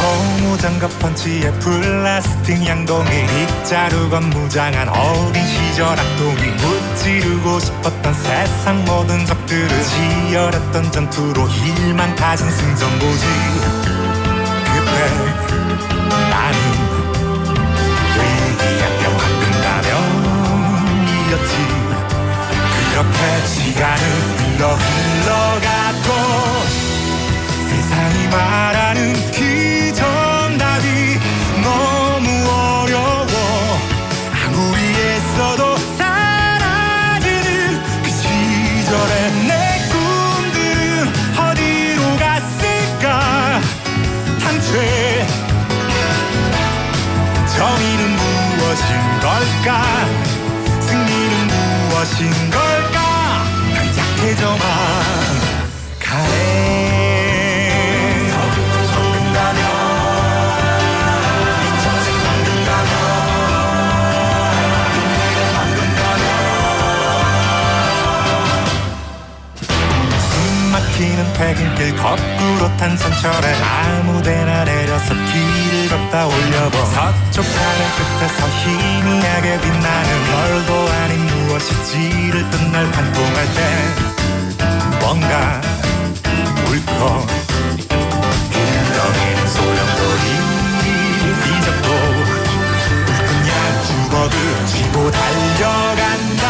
고무장갑 펀치에 플라스틱 양동이 빗자루건 무장한 어린 시절 악동이 무찌르고 싶었던 세상 모든 적들을 치열했던 전투로 일만 가진 승전보지. 그때 나는 위기약병 황금 가면이었지. 그렇게 시간은 흘러가고 세상이 말하는 그 정답이 너무 어려워. 아무리 애써도 사라지는 그 시절의 내 꿈들은 어디로 갔을까. 단죄 정의는 무엇인 걸까. 승리는 무엇인 걸까. 난 약해져만 가네. 막히는 퇴근길 거꾸로 탄 선철에 아무데나 내려서 길을 걷다 올려보. 서쪽 하늘 끝에서 희미하게 빛나는 별도 아닌 무엇일지를 뜬 날 반동할 때 뭔가 울컥 일렁이는 소용돌이 뒤적도 그냥 죽어도 쥐고 달려간다.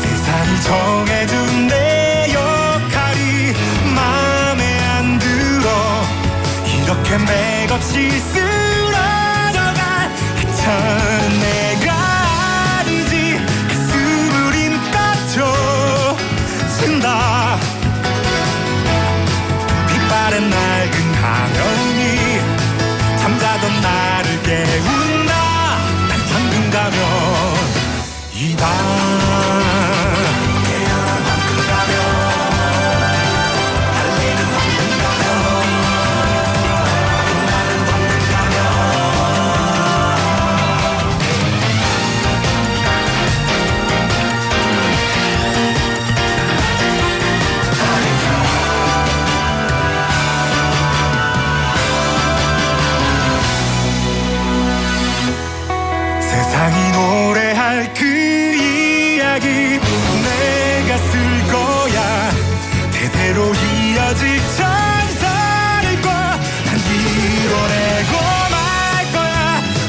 세상이 정해준 내 역할이 마음에 안 들어. 이렇게 맥없이 쓰러져간 하찮은 내가 아니지. 가슴을 힘까져 쓴다. 빛바랜 낡은 가면이 잠자던 나를 깨운다. 난 황금 가면이다. 세상이 노래할 그 이야기 내가 쓸 거야. 대대로 이어질 찬사를 과 난 이뤄내고 말 거야.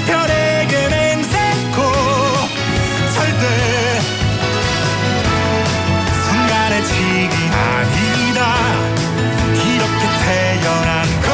별에게 맹세코 절대 순간의 지기 아니다. 이렇게 태어난 거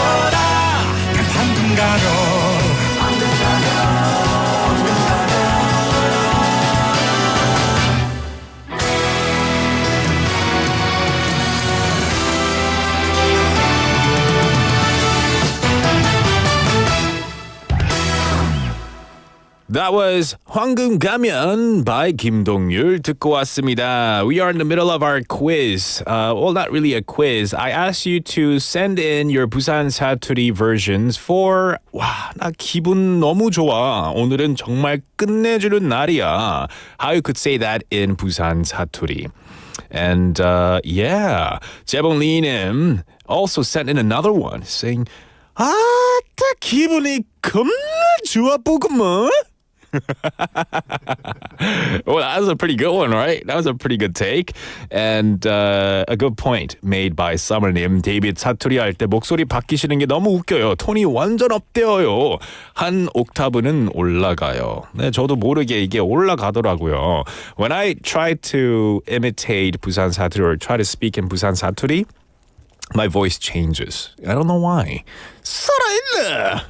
That was 황금 가면 by 김동률 듣고 왔습니다. We are in the middle of our quiz. Well, not really a quiz. I asked you to send in your 부산 사투리 versions for 와, 나 기분 너무 좋아. 오늘은 정말 끝내주는 날이야. How you could say that in 부산 사투리. And yeah, 재봉리님 also sent in another one saying 아, 기분이 겁나 좋아 보구먼. Well, that was a pretty good one, right? That was a pretty good take. And a good point made by Summer님. 데이빗 사투리 할 때 목소리 바뀌시는 게 너무 웃겨요. 톤이 완전 업되어요. 한 옥타브는 올라가요. 네, 저도 모르게 이게 올라가더라고요. When I try to imitate 부산 사투리 or try to speak in 부산 사투리, my voice changes. I don't know why. 살아있네!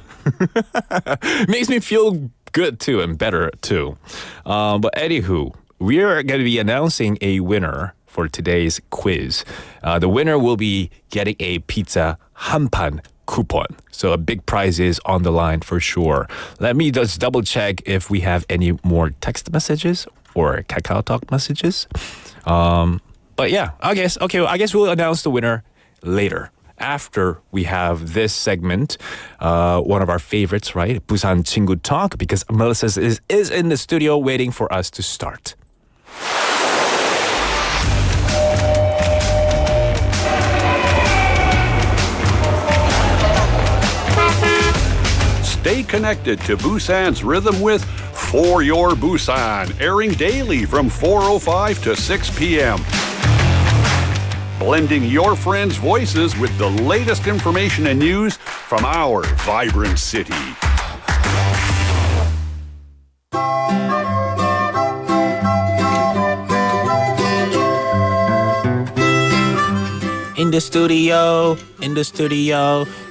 Makes me feel good too and better too. But anywho, we're going to be announcing a winner for today's quiz. The winner will be getting a pizza 한판 coupon. So a big prize is on the line for sure. Let me just double check if we have any more text messages or Kakao Talk messages. But yeah, I guess we'll announce the winner later. After we have this segment, one of our favorites, right? Busan 친구 Talk, because Melissa is in the studio waiting for us to start. Stay connected to Busan's rhythm with For Your Busan, airing daily from 4:05 to 6 p.m. Blending your friends' voices with the latest information and news from our vibrant city. In the studio,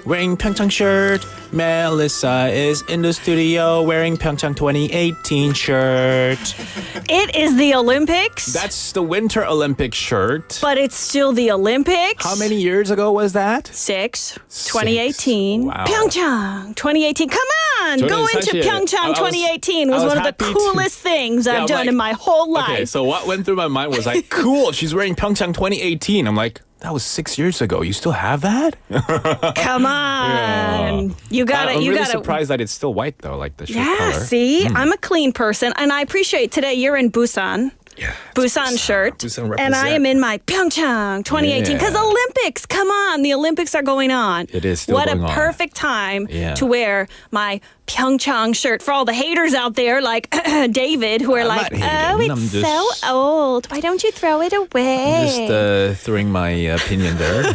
wearing Pyeongchang shirt. Melissa is in the studio wearing Pyeongchang 2018 shirt. It is the Olympics. That's the Winter Olympic shirt. But it's still the Olympics. How many years ago was that? 6. 2018. Wow. Pyeongchang 2018. Come on, go into Pyeongchang 2018. Was one of the coolest things I've done in my whole life. Okay, so what went through my mind was like, cool, she's wearing Pyeongchang 2018. I'm like, that was 6 years ago. You still have that? Come on. You gotta. I'm really surprised that it's still white though, like the shirt color. Yeah, see? I'm a clean person, and I appreciate today you're in Busan. Yeah, Busan shirt. Busan and I am in my Pyeongchang 2018. Because Yeah. Olympics, come on. The Olympics are going on. It is still What going on. a perfect time Yeah. to wear my Pyeongchang shirt. For all the haters out there like David who are I'm like, not hating. oh, I'm it's just- so old. Why don't you throw it away? Just throwing my opinion there.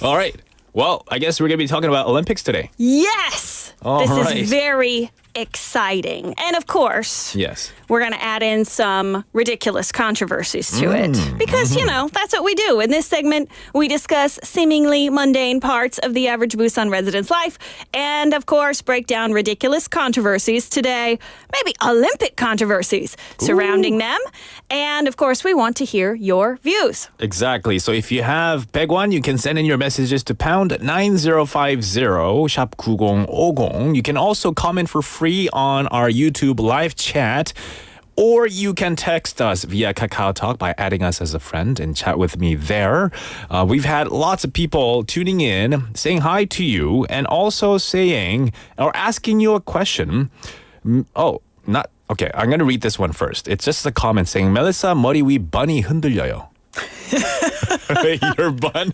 All right. Well, I guess we're going to be talking about Olympics today. Yes! All this right. is very exciting. And of course, Yes. we're going to add in some ridiculous controversies to it. Because, you know, that's what we do. In this segment, we discuss seemingly mundane parts of the average Busan resident's life. And, of course, break down ridiculous controversies today. Maybe Olympic controversies surrounding them. And, of course, we want to hear your views. Exactly. So if you have Baegwan, you can send in your messages to pound 9050 샵 9050. You can also comment for free on our YouTube live chat. Or you can text us via Kakao Talk by adding us as a friend and chat with me there. We've had lots of people tuning in, saying hi to you, and also saying or asking you a question. Okay, I'm going to read this one first. It's just a comment saying, Melissa, 머리 위 bunny 흔들려요. Your bun?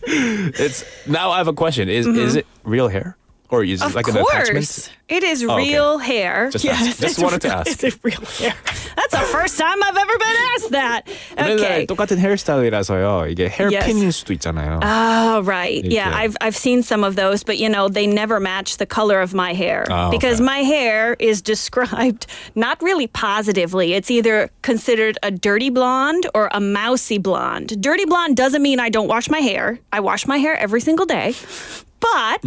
Now I have a question. Is it real hair? Or is it like an attachment? It is Oh, okay. real hair. Just wanted to ask. Is it real hair? That's the first time I've ever been asked that. Okay. 맨날 똑같은 헤어스타일이라서요. 이게 헤어핀일 Yes. 수도 있잖아요. Oh, right. 이렇게. Yeah, I've seen some of those, but you know, they never match the color of my hair. Oh, because okay. my hair is described not really positively. It's either considered a dirty blonde or a mousy blonde. Dirty blonde doesn't mean I don't wash my hair. I wash my hair every single day. But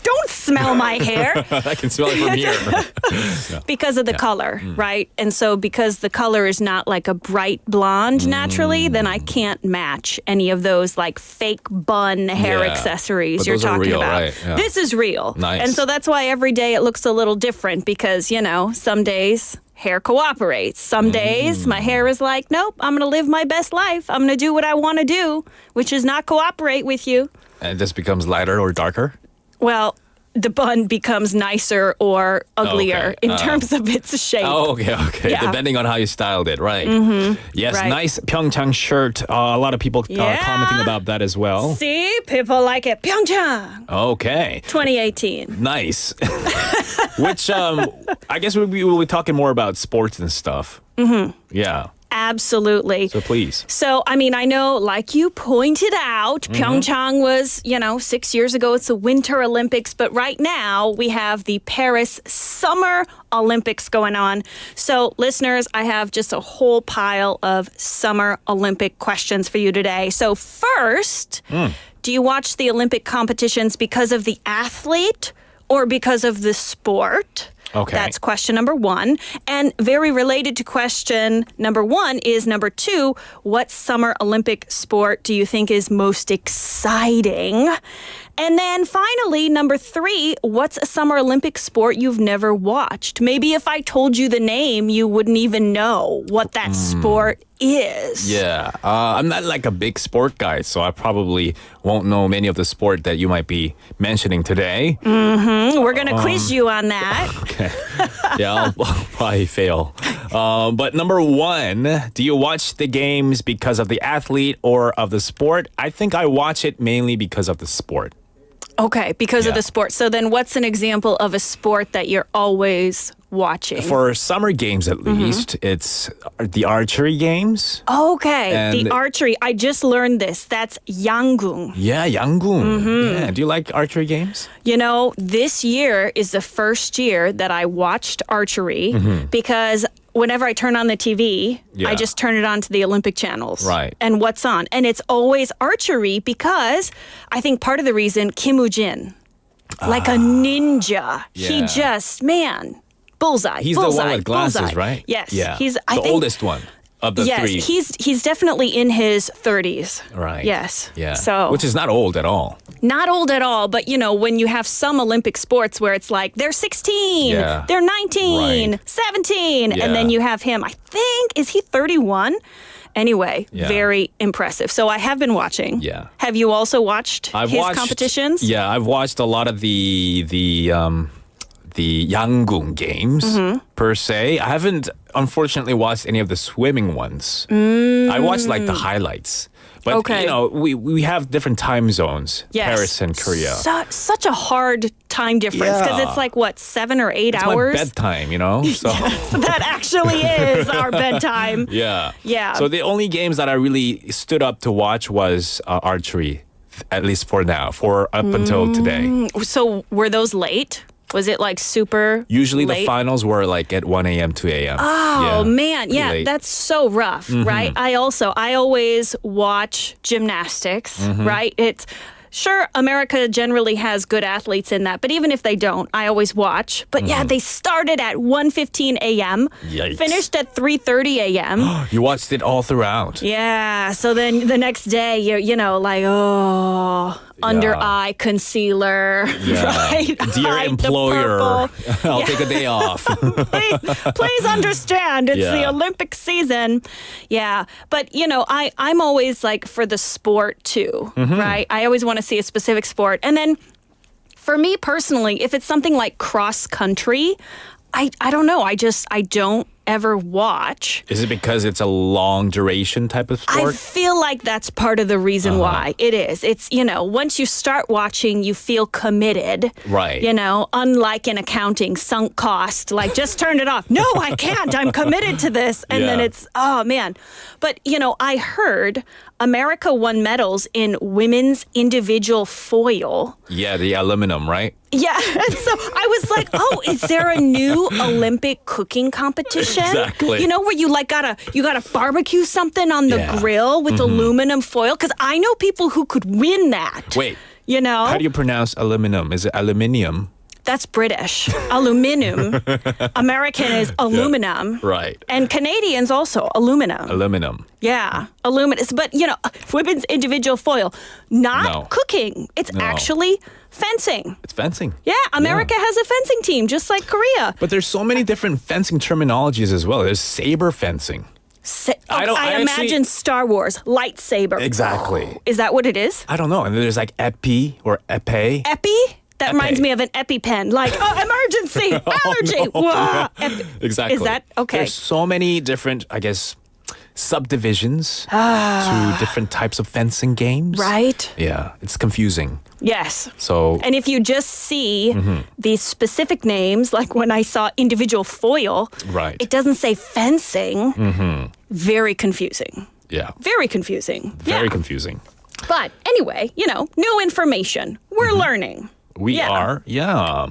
don't smell my hair. I can smell it from here. Because of the color, right? And so because the color is not like a bright blonde naturally, then I can't match any of those like fake bun hair accessories But you're those are talking real, about. right? Yeah. This is real. Nice. And so that's why every day it looks a little different because, you know, some days hair cooperates. Some days my hair is like, nope, I'm going to live my best life. I'm going to do what I want to do, which is not cooperate with you. And this becomes lighter or darker? Well, the bun becomes nicer or uglier in terms of its shape. Oh, okay. Yeah. Depending on how you styled it, right? Yes, Right. nice Pyeongchang shirt. A lot of people commenting about that as well. See, people like it. Pyeongchang, Okay. 2018. Nice. Which, I guess we'll be talking more about sports and stuff. Yeah. Absolutely. So please. So, I mean, I know, like you pointed out, Pyeongchang was, 6 years ago. It's the Winter Olympics. But right now, we have the Paris Summer Olympics going on. So, listeners, I have just a whole pile of Summer Olympic questions for you today. So, first, do you watch the Olympic competitions because of the athlete or because of the sport? Okay. That's question number one. And very related to question number one is number two, what Summer Olympic sport do you think is most exciting? And then finally, number three, what's a Summer Olympic sport you've never watched? Maybe if I told you the name, you wouldn't even know what that sport is. Yeah. I'm not like a big sport guy, so I probably won't know many of the sport that you might be mentioning today. We're going to quiz you on that. Okay. Yeah, I'll probably fail. But number one, do you watch the games because of the athlete or of the sport? I think I watch it mainly because of the sport. Okay, because of the sport. So then what's an example of a sport that you're always watching? For summer games, at least, it's the archery games. Okay, And- the archery. I just learned this. That's Yanggung. Yeah, Yanggung. Yeah. Do you like archery games? You know, this year is the first year that I watched archery because whenever I turn on the TV, Yeah. I just turn it on to the Olympic channels. Right. And what's on? And it's always archery because I think part of the reason, Kim Woo-jin, like a ninja. He Yeah. just, man, bullseye. He's bullseye, the one with glasses, bullseye. right? Yes. Yeah. He's the I think, oldest one of the yes, three. he's definitely in his 30s. Right. Yes. Yeah. So Which is not old at all. not old at all, but when you have some Olympic sports where it's like they're 16, Yeah. they're 19, Right. 17, Yeah. and then you have him, I think, is he 31? Anyway, Yeah. very impressive. So I have been watching. Yeah. Have you also watched his competitions? Yeah, I've watched a lot of the Yanggung games per se. I haven't unfortunately watched any of the swimming ones. I watched like the highlights. But Okay. we have different time zones. Yes. Paris and Korea. Such a hard time difference because Yeah. it's like, what, 7 or 8 It's hours? my bedtime, So That actually is our bedtime. yeah. Yeah. So the only games that I really stood up to watch was archery, at least for now, up until today. So were those late? Was it like super Usually late? the finals were like at 1 a.m., 2 a.m. Oh, man. Yeah, late. that's so rough, right? I always watch gymnastics, right? It's sure America generally has good athletes in that, but even if they don't, I always watch. But yeah, they started at 1:15 a.m., Yikes. finished at 3:30 a.m. You watched it all throughout. Yeah, so then the next day you're like, under eye concealer, right? Dear Hide the employer, purple. I'll Yeah. take a day off. Please understand, it's the Yeah. Olympic season. Yeah, but I'm always like for the sport too, right? I always want to see a specific sport. And then for me personally, if it's something like cross country, I don't know. I don't ever watch. Is it because it's a long duration type of I sport? feel like that's part of the reason why it is. It's, once you start watching, you feel committed. Right. Unlike in accounting, sunk cost, like just turn it off. No, I can't. I'm committed to this. And then Yeah. it's, oh man. But, I heard America won medals in women's individual foil. Yeah, the aluminum, right? Yeah, and so I was like, oh, is there a new Olympic cooking competition? Exactly. Where you gotta barbecue something on the Yeah. grill with aluminum foil? Because I know people who could win that. Wait, You know? How do you pronounce aluminum? Is it aluminium? That's British. Aluminum. American is aluminum. Right. And Canadians also aluminum. Aluminum. Yeah, aluminum. But, women's individual foil, not cooking. It's actually fencing. It's fencing. Yeah, America has a fencing team, just like Korea. But there's so many different fencing terminologies as well. There's saber fencing. I imagine Star Wars, lightsaber. Exactly. Is that what it is? I don't know. And then there's like epi or epee. Epi? That reminds me of an EpiPen. Like, emergency, allergy. Whoa. Exactly. Is that okay? There's so many different, I guess, subdivisions to different types of fencing games. Right. Yeah, it's confusing. Yes. So. And if you just see these specific names, like when I saw individual foil, it doesn't say fencing. Very confusing. Yeah. Very confusing. Very confusing. But anyway, new information. We're learning. We are. Yeah.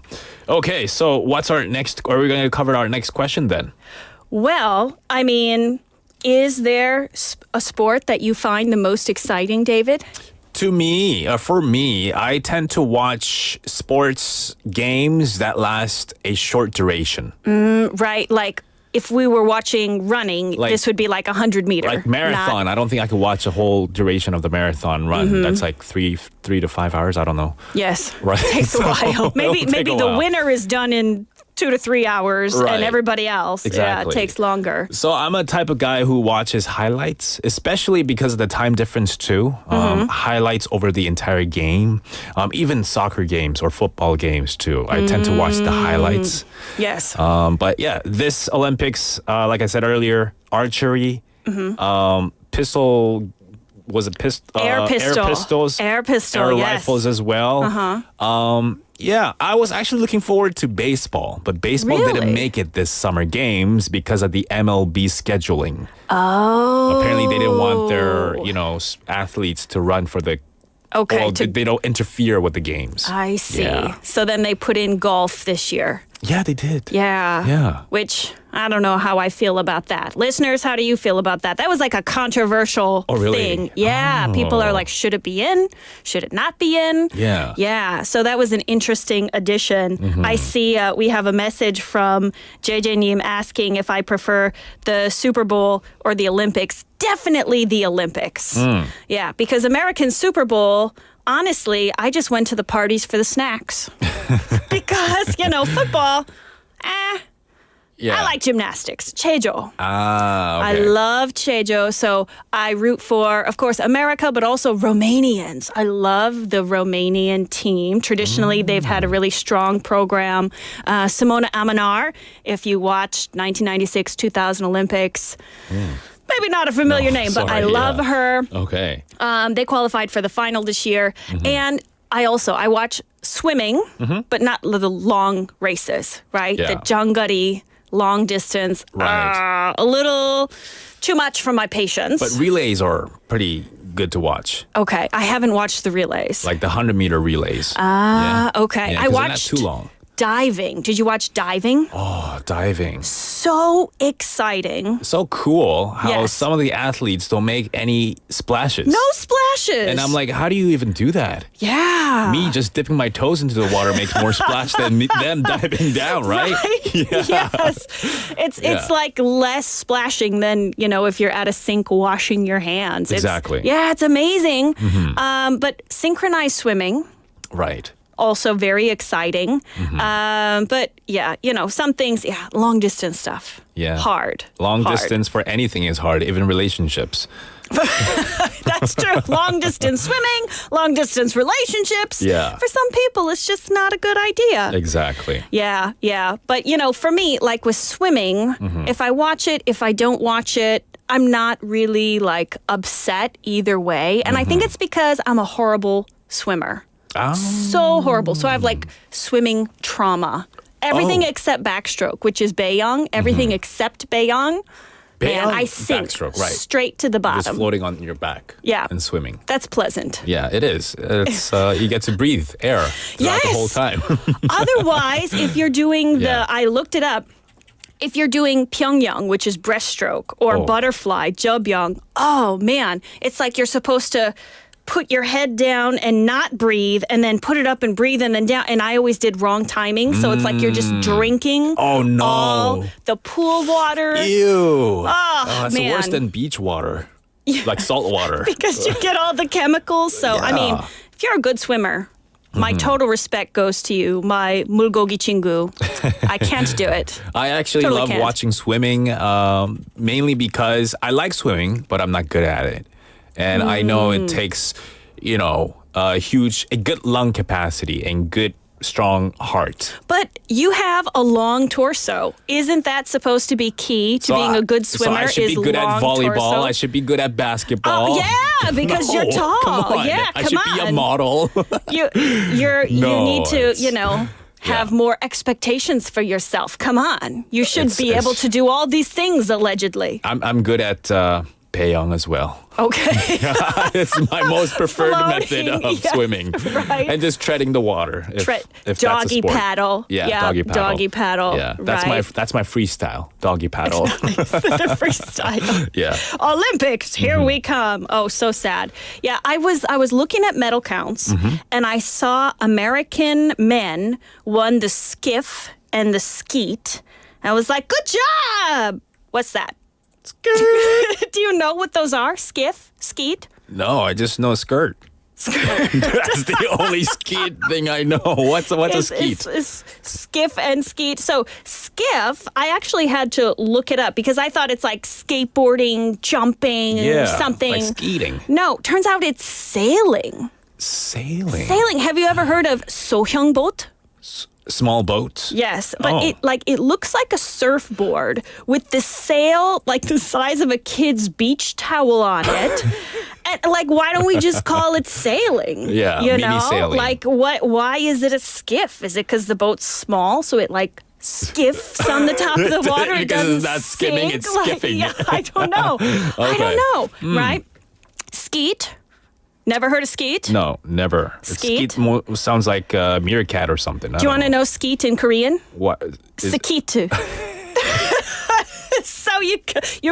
Okay, so what's our next, are we going to cover our next question then? Well, I mean, is there a sport that you find the most exciting, David? For me, I tend to watch sports games that last a short duration. Right, like if we were watching running, this would be like 100 meter. Like marathon. I don't think I could watch a whole duration of the marathon run. That's like 3 to 5 hours. I don't know. Yes. Right. It takes a while. Maybe the winner is done in 2 to 3 hours and everybody else it takes longer. So I'm a type of guy who watches highlights, especially because of the time difference too. Highlights over the entire game. Even soccer games or football games too. I tend to watch the highlights. Yes. But yeah, this Olympics, like I said earlier, archery, pistol. Was it air pistols? Air rifles as well. Yeah, I was actually looking forward to baseball, but baseball didn't make it this summer games because of the MLB scheduling. Oh. Apparently they didn't want their, athletes to run for the they don't interfere with the games. I see. Yeah. So then they put in golf this year. Yeah, they did. Yeah. Which I don't know how I feel about that. Listeners, how do you feel about that? That was like a controversial thing. Yeah. People are like, should it be in? Should it not be in? Yeah. Yeah. So that was an interesting addition. I see we have a message from JJ Neem asking if I prefer the Super Bowl or the Olympics. Definitely the Olympics. Yeah. Because American Super Bowl, honestly, I just went to the parties for the snacks. Because, football, I like gymnastics. Chejo. Okay. I love Chejo. So I root for, of course, America, but also Romanians. I love the Romanian team. Traditionally, they've had a really strong program. Simona Amanar, if you watched 1996, 2000 Olympics, maybe not a familiar name, but I love her. Okay. They qualified for the final this year. And I watch swimming, but not the long races, right? Yeah. The Jangari, long distance. Right. A little too much for my patience. But relays are pretty good to watch. Okay. I haven't watched the relays. Like the 100-meter relays. Okay. Yeah, I watched they're not too long. diving. Did you watch diving? Oh, diving. So exciting. So cool how Yes. some of the athletes don't make any splashes. No splashes. And I'm like, how do you even do that? Yeah. Me just dipping my toes into the water makes more splash than them diving down, right? Yeah. Yes. It's like less splashing than, if you're at a sink washing your hands. Exactly. It's amazing. But synchronized swimming. Right. Also very exciting. But some things, long distance stuff. Yeah. Hard. Long Hard. distance for anything is hard, even relationships. That's true. Long distance swimming, long distance relationships. Yeah. For some people, it's just not a good idea. Exactly. Yeah. But, for me, like with swimming, if I watch it, if I don't watch it, I'm not really like upset either way. And I think it's because I'm a horrible swimmer. Oh. So horrible. So I have like swimming trauma. Everything except backstroke, which is Baeyang. Everything except Baeyang. Man, I sink straight to the bottom. Just floating on your back. Yeah. And swimming. That's pleasant. Yeah, it is. It's you get to breathe air throughout the whole time. Otherwise, if you're doing I looked it up. If you're doing Pyongyang, which is breaststroke, or butterfly, Jeobyeong, oh man, it's like you're supposed to put your head down and not breathe, and then put it up and breathe, and then down. And I always did wrong timing, so it's like you're just drinking all the pool water. Ew. Oh, that's man. worse than beach water. Like salt water. Because you get all the chemicals. So, I mean, if you're a good swimmer, my total respect goes to you, my 물고기 친구. I can't do it. I actually Totally love can't. watching swimming, mainly because I like swimming, but I'm not good at it. And I know it takes, a good lung capacity and good, strong heart. But you have a long torso. Isn't that supposed to be key to being a good swimmer? So I should be good at volleyball. Torso? I should be good at basketball. Oh, yeah, because you're tall. Come on. Yeah, I should be a model. You need to, have more expectations for yourself. Come on. You should be able to do all these things, allegedly. I'm good at Pyeong as well. Okay. It's my most preferred Floating, method of yes, swimming. right. And just treading the water. If that's a Doggy sport. paddle. Yeah, doggy paddle. Doggy paddle. Yeah, right. that's my freestyle. Doggy paddle. The freestyle. Yeah. Olympics, here we come. Oh, so sad. Yeah, I was looking at medal counts, and I saw American men won the skiff and the skeet. I was like, good job. What's that? Do you know what those are? Skiff, skeet? No, I just know skirt. That's the only skeet thing I know. What's a skeet? It's skiff and skeet. So skiff, I actually had to look it up because I thought it's like skateboarding, jumping, something. Like skeeting. No, turns out it's sailing. Sailing. Sailing. Have you ever heard of 소형 boat? Small boats. Yes, but it looks like a surfboard with the sail like the size of a kid's beach towel on it. And why don't we just call it sailing? Yeah, you mini know? sailing. Why is it a skiff? Is it because the boat's small, so it skiffs on the top of the water? It Because doesn't it's not skimming, sink? it's skiffing. I don't know. I Okay. don't know. Right? Skeet. Never heard of skeet? No, never. Skeet? Sounds like a meerkat or something. Do you want to know skeet in Korean? What? Skeet. So you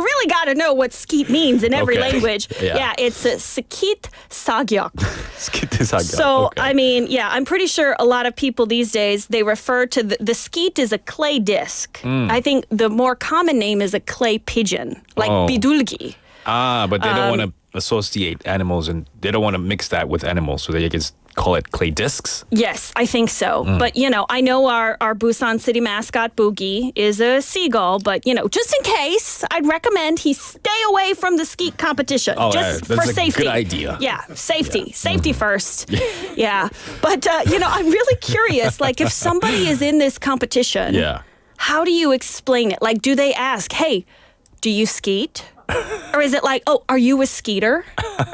really got to know what skeet means in every Okay. language. Yeah. It's a skeet sagyok. Skeet sagyok. So, okay. I mean, I'm pretty sure a lot of people these days, they refer to the skeet as a clay disc. I think the more common name is a clay pigeon, like bidulgi. But they don't want to associate animals and they don't want to mix that with animals, so they just call it clay discs. Yes, I think so. But, I know our Busan city mascot, Boogie, is a seagull. But, just in case, I'd recommend he stay away from the skeet competition. Oh, just that's for a safety. good idea. Yeah, safety. Safety first. Yeah. But, I'm really curious, if somebody is in this competition, how do you explain it? Do they ask, hey, do you skeet? Or is it are you a skeeter?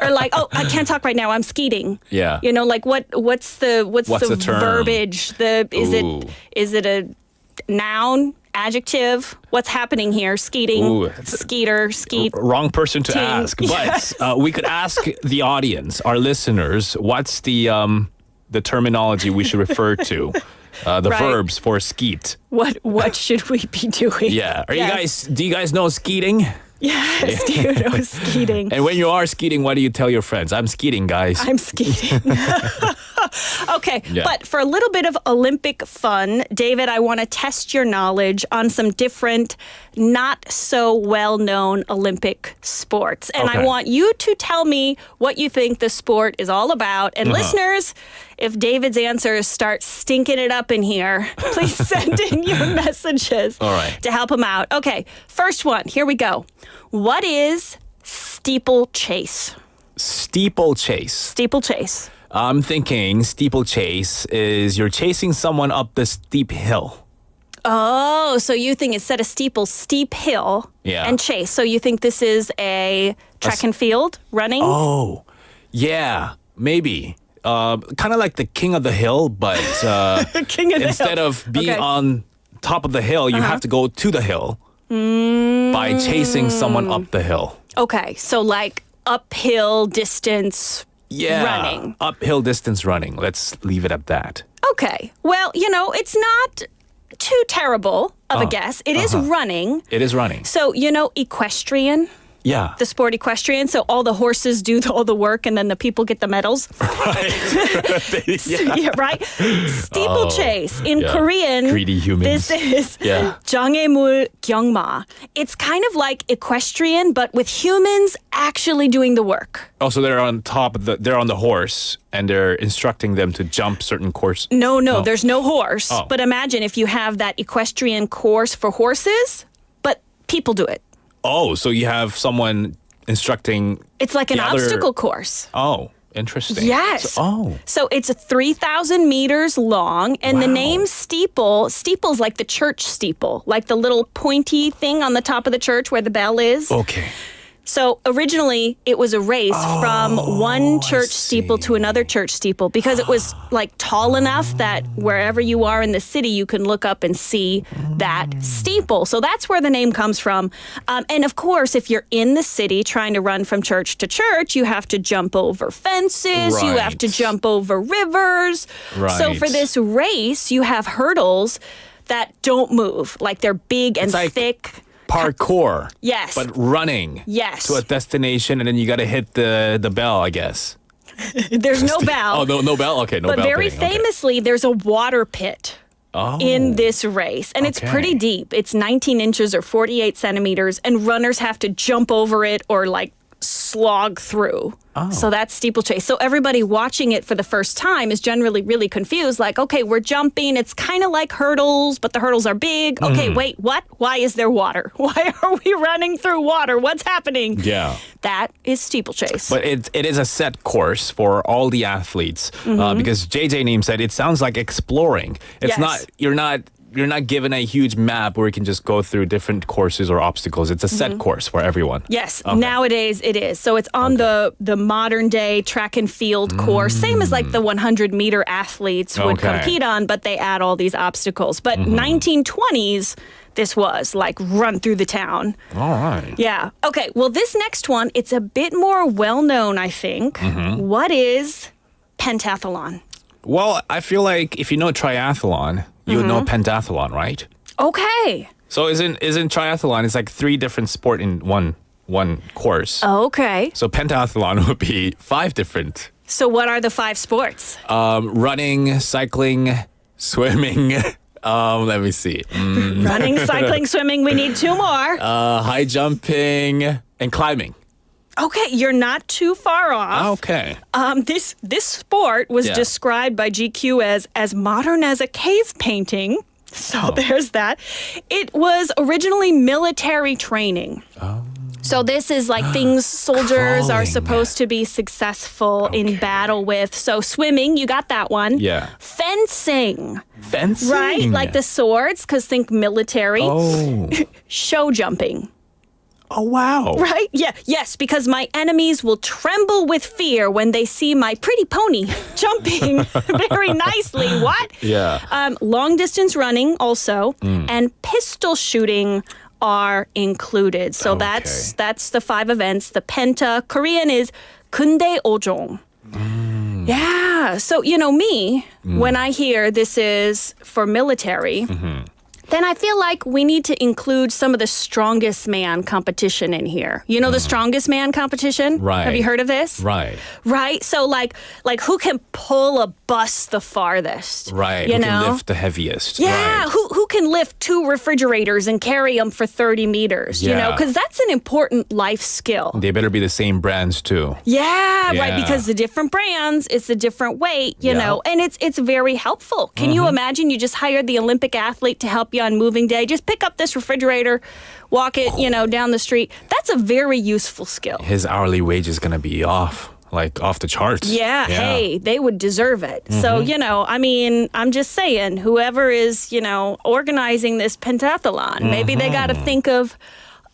Or I can't talk right now, I'm skeeting. Yeah. What's the term? verbiage? Is it a noun, adjective? What's happening here? Skeeting, skeeter, skeet. Wrong person to ting. ask, but Yes. we could ask the audience, our listeners, what's the terminology we should refer to? The Right. verbs for skeet. What should we be doing? Yeah. Yes. Do you guys know skeeting? Yes, do you know skeeting? And when you are skeeting, what do you tell your friends? I'm skeeting, guys. I'm skeeting. Okay, Yeah. but for a little bit of Olympic fun, David, I want to test your knowledge on some different, not so well-known Olympic sports. And I Okay. want you to tell me what you think the sport is all about. And listeners, if David's answers start stinking it up in here, please send in your messages All right. to help him out. Okay, first one. Here we go. What is steeplechase? Steeplechase. Steeplechase. I'm thinking steeplechase is you're chasing someone up the steep hill. Oh, so you think instead of steeple, steep hill Yeah. and chase. So you think this is a track and field running? Oh, yeah, maybe. Kind of like the king of the hill, but King of the instead hill. of being Okay. on top of the hill, you have to go to the hill by chasing someone up the hill. Okay, so uphill distance Yeah, running. uphill distance running. Let's leave it at that. Okay, well, it's not too terrible of a guess. It is running. It is running. So, equestrian? Yeah. The sport equestrian. So all the horses do all the work and then the people get the medals. Right. Yeah, right? Steeplechase. In Korean, greedy humans. this is 정해물 경마. It's kind of like equestrian, but with humans actually doing the work. Oh, so they're on top of they're on the horse and they're instructing them to jump certain course. No, there's no horse. Oh. But imagine if you have that equestrian course for horses, but people do it. Oh, so you have someone instructing. It's like an obstacle course. Oh, interesting. Yes. So it's 3,000 meters long, and the name steeple's like the church steeple, like the little pointy thing on the top of the church where the bell is. Okay. So originally it was a race from one church steeple to another church steeple because it was like tall enough that wherever you are in the city, you can look up and see that steeple. So that's where the name comes from. And of course, if you're in the city trying to run from church to church, you have to jump over fences, you have to jump over rivers. Right. So for this race, you have hurdles that don't move, like they're big and thick. Parkour. Yes. But running. Yes. To a destination, and then you got to hit the bell, I guess. There's no bell. Oh, no bell? Okay, no but bell. But very famously, there's a water pit in this race. And it's pretty deep. It's 19 inches or 48 centimeters, and runners have to jump over it or like slog through. So that's steeplechase. So everybody watching it for the first time is generally really confused. Like, okay, we're jumping. It's kind of like hurdles, but the hurdles are big. Okay, wait, what? Why is there water? Why are we running through water? What's happening? Yeah. That is steeplechase. But it is a set course for all the athletes because JJ Neem said it sounds like exploring. It's not, you're not given a huge map where you can just go through different courses or obstacles. It's a set course for everyone. Yes, nowadays it is. So it's on the modern day track and field course, same as like the 100-meter athletes would compete on, but they add all these obstacles. But 1920s, this was like run through the town. All right. Yeah. Okay, well, this next one, it's a bit more well-known, I think. What is pentathlon? Well, I feel like if you know triathlon, you would know pentathlon, right? Okay. So isn't triathlon? It's like 3 different sport in one course. Okay. So pentathlon would be 5 different. So what are the 5 sports? Running, cycling, swimming. Let me see. Running, cycling, swimming. We need 2 more. High jumping and climbing. Okay, you're not too far off. Okay. This sport was described by GQ as modern as a cave painting. So there's that. It was originally military training. So this is like things soldiers are supposed to be successful in battle with. So swimming, you got that one. Yeah. Fencing. Fencing? Right, like the swords, because think military. Oh. Show jumping. Oh, wow. Right? Yeah. Yes, because my enemies will tremble with fear when they see my pretty pony jumping very nicely. What? Yeah. Long distance running also, and pistol shooting are included. So that's the 5 events. The penta, Korean is 군대 오종. Yeah. So, you know me, when I hear this is for military, then I feel like we need to include some of the strongest man competition in here. You know the strongest man competition? Right. Have you heard of this? Right. Right. So like who can pull a bus the farthest? Right. You Who know? can lift the heaviest? Yeah. Right. Who can lift 2 refrigerators and carry them for 30 meters? You know, Yeah. because that's an important life skill. They better be the same brands too. Yeah, right. Yeah. Because the different brands, it's a different weight, you know, and it's very helpful. Can you imagine you just hired the Olympic athlete to help you on moving day? Just pick up this refrigerator, walk it, you know, down the street. That's a very useful skill. His hourly wage is going to be off the charts. Yeah, hey, they would deserve it. So, you know, I mean, I'm just saying, whoever is, you know, organizing this pentathlon, maybe they got to think of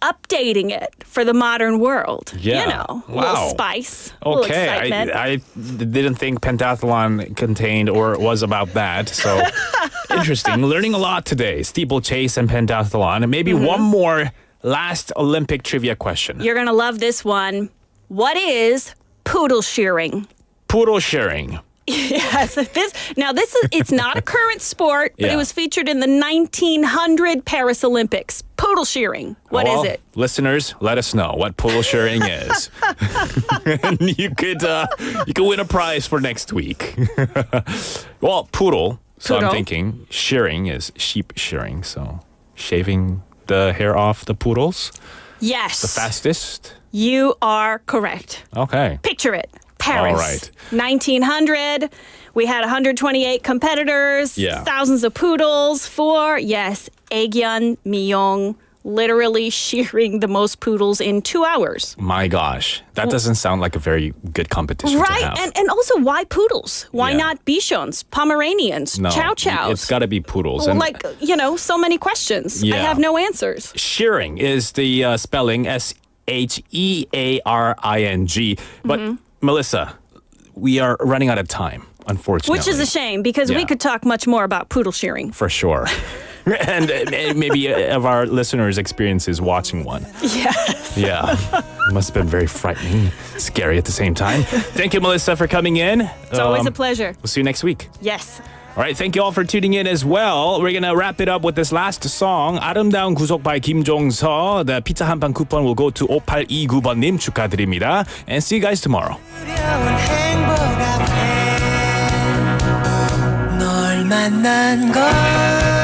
updating it for the modern world. Yeah. You know, a Wow. little spice, a little Okay, excitement. I didn't think pentathlon contained or was about that. So interesting. Learning a lot today. Steeplechase and pentathlon. And maybe one more last Olympic trivia question. You're going to love this one. What is poodle shearing? Poodle shearing. Yes, it's not a current sport, but Yeah. it was featured in the 1900 Paris Olympics. Poodle shearing. What is it? Listeners, let us know what poodle shearing is. And you could win a prize for next week. Well, poodle. So I'm Poodle. thinking shearing is sheep shearing. So shaving the hair off the poodles. Yes. The fastest. You are correct. Okay. Picture it. Paris. All right. 1900. We had 128 competitors. Yeah. Thousands of poodles for, yes, Aegyeon Myeong, literally shearing the most poodles in 2 hours. My gosh, that doesn't sound like a very good competition to Right, have. and also why poodles? Why Yeah. not Bichons, Pomeranians, No, Chow Chows? it's got to be poodles. Well, And like, so many questions. I Yeah. have no answers. shearing is the spelling SHEARING. But Melissa, we are running out of time, unfortunately. Which is a shame because we Yeah. could talk much more about poodle shearing. For sure. and maybe of our listeners' experiences watching one. Yes. Yeah. It must have been very frightening, scary at the same time. Thank you, Melissa, for coming in. It's always a pleasure. We'll see you next week. Yes. All right, thank you all for tuning in as well. We're going to wrap it up with this last song, 아름다운 구속 by 김종서. The pizza 한판 coupon will go to 5829번님 축하드립니다. And see you guys tomorrow. 널 만난 건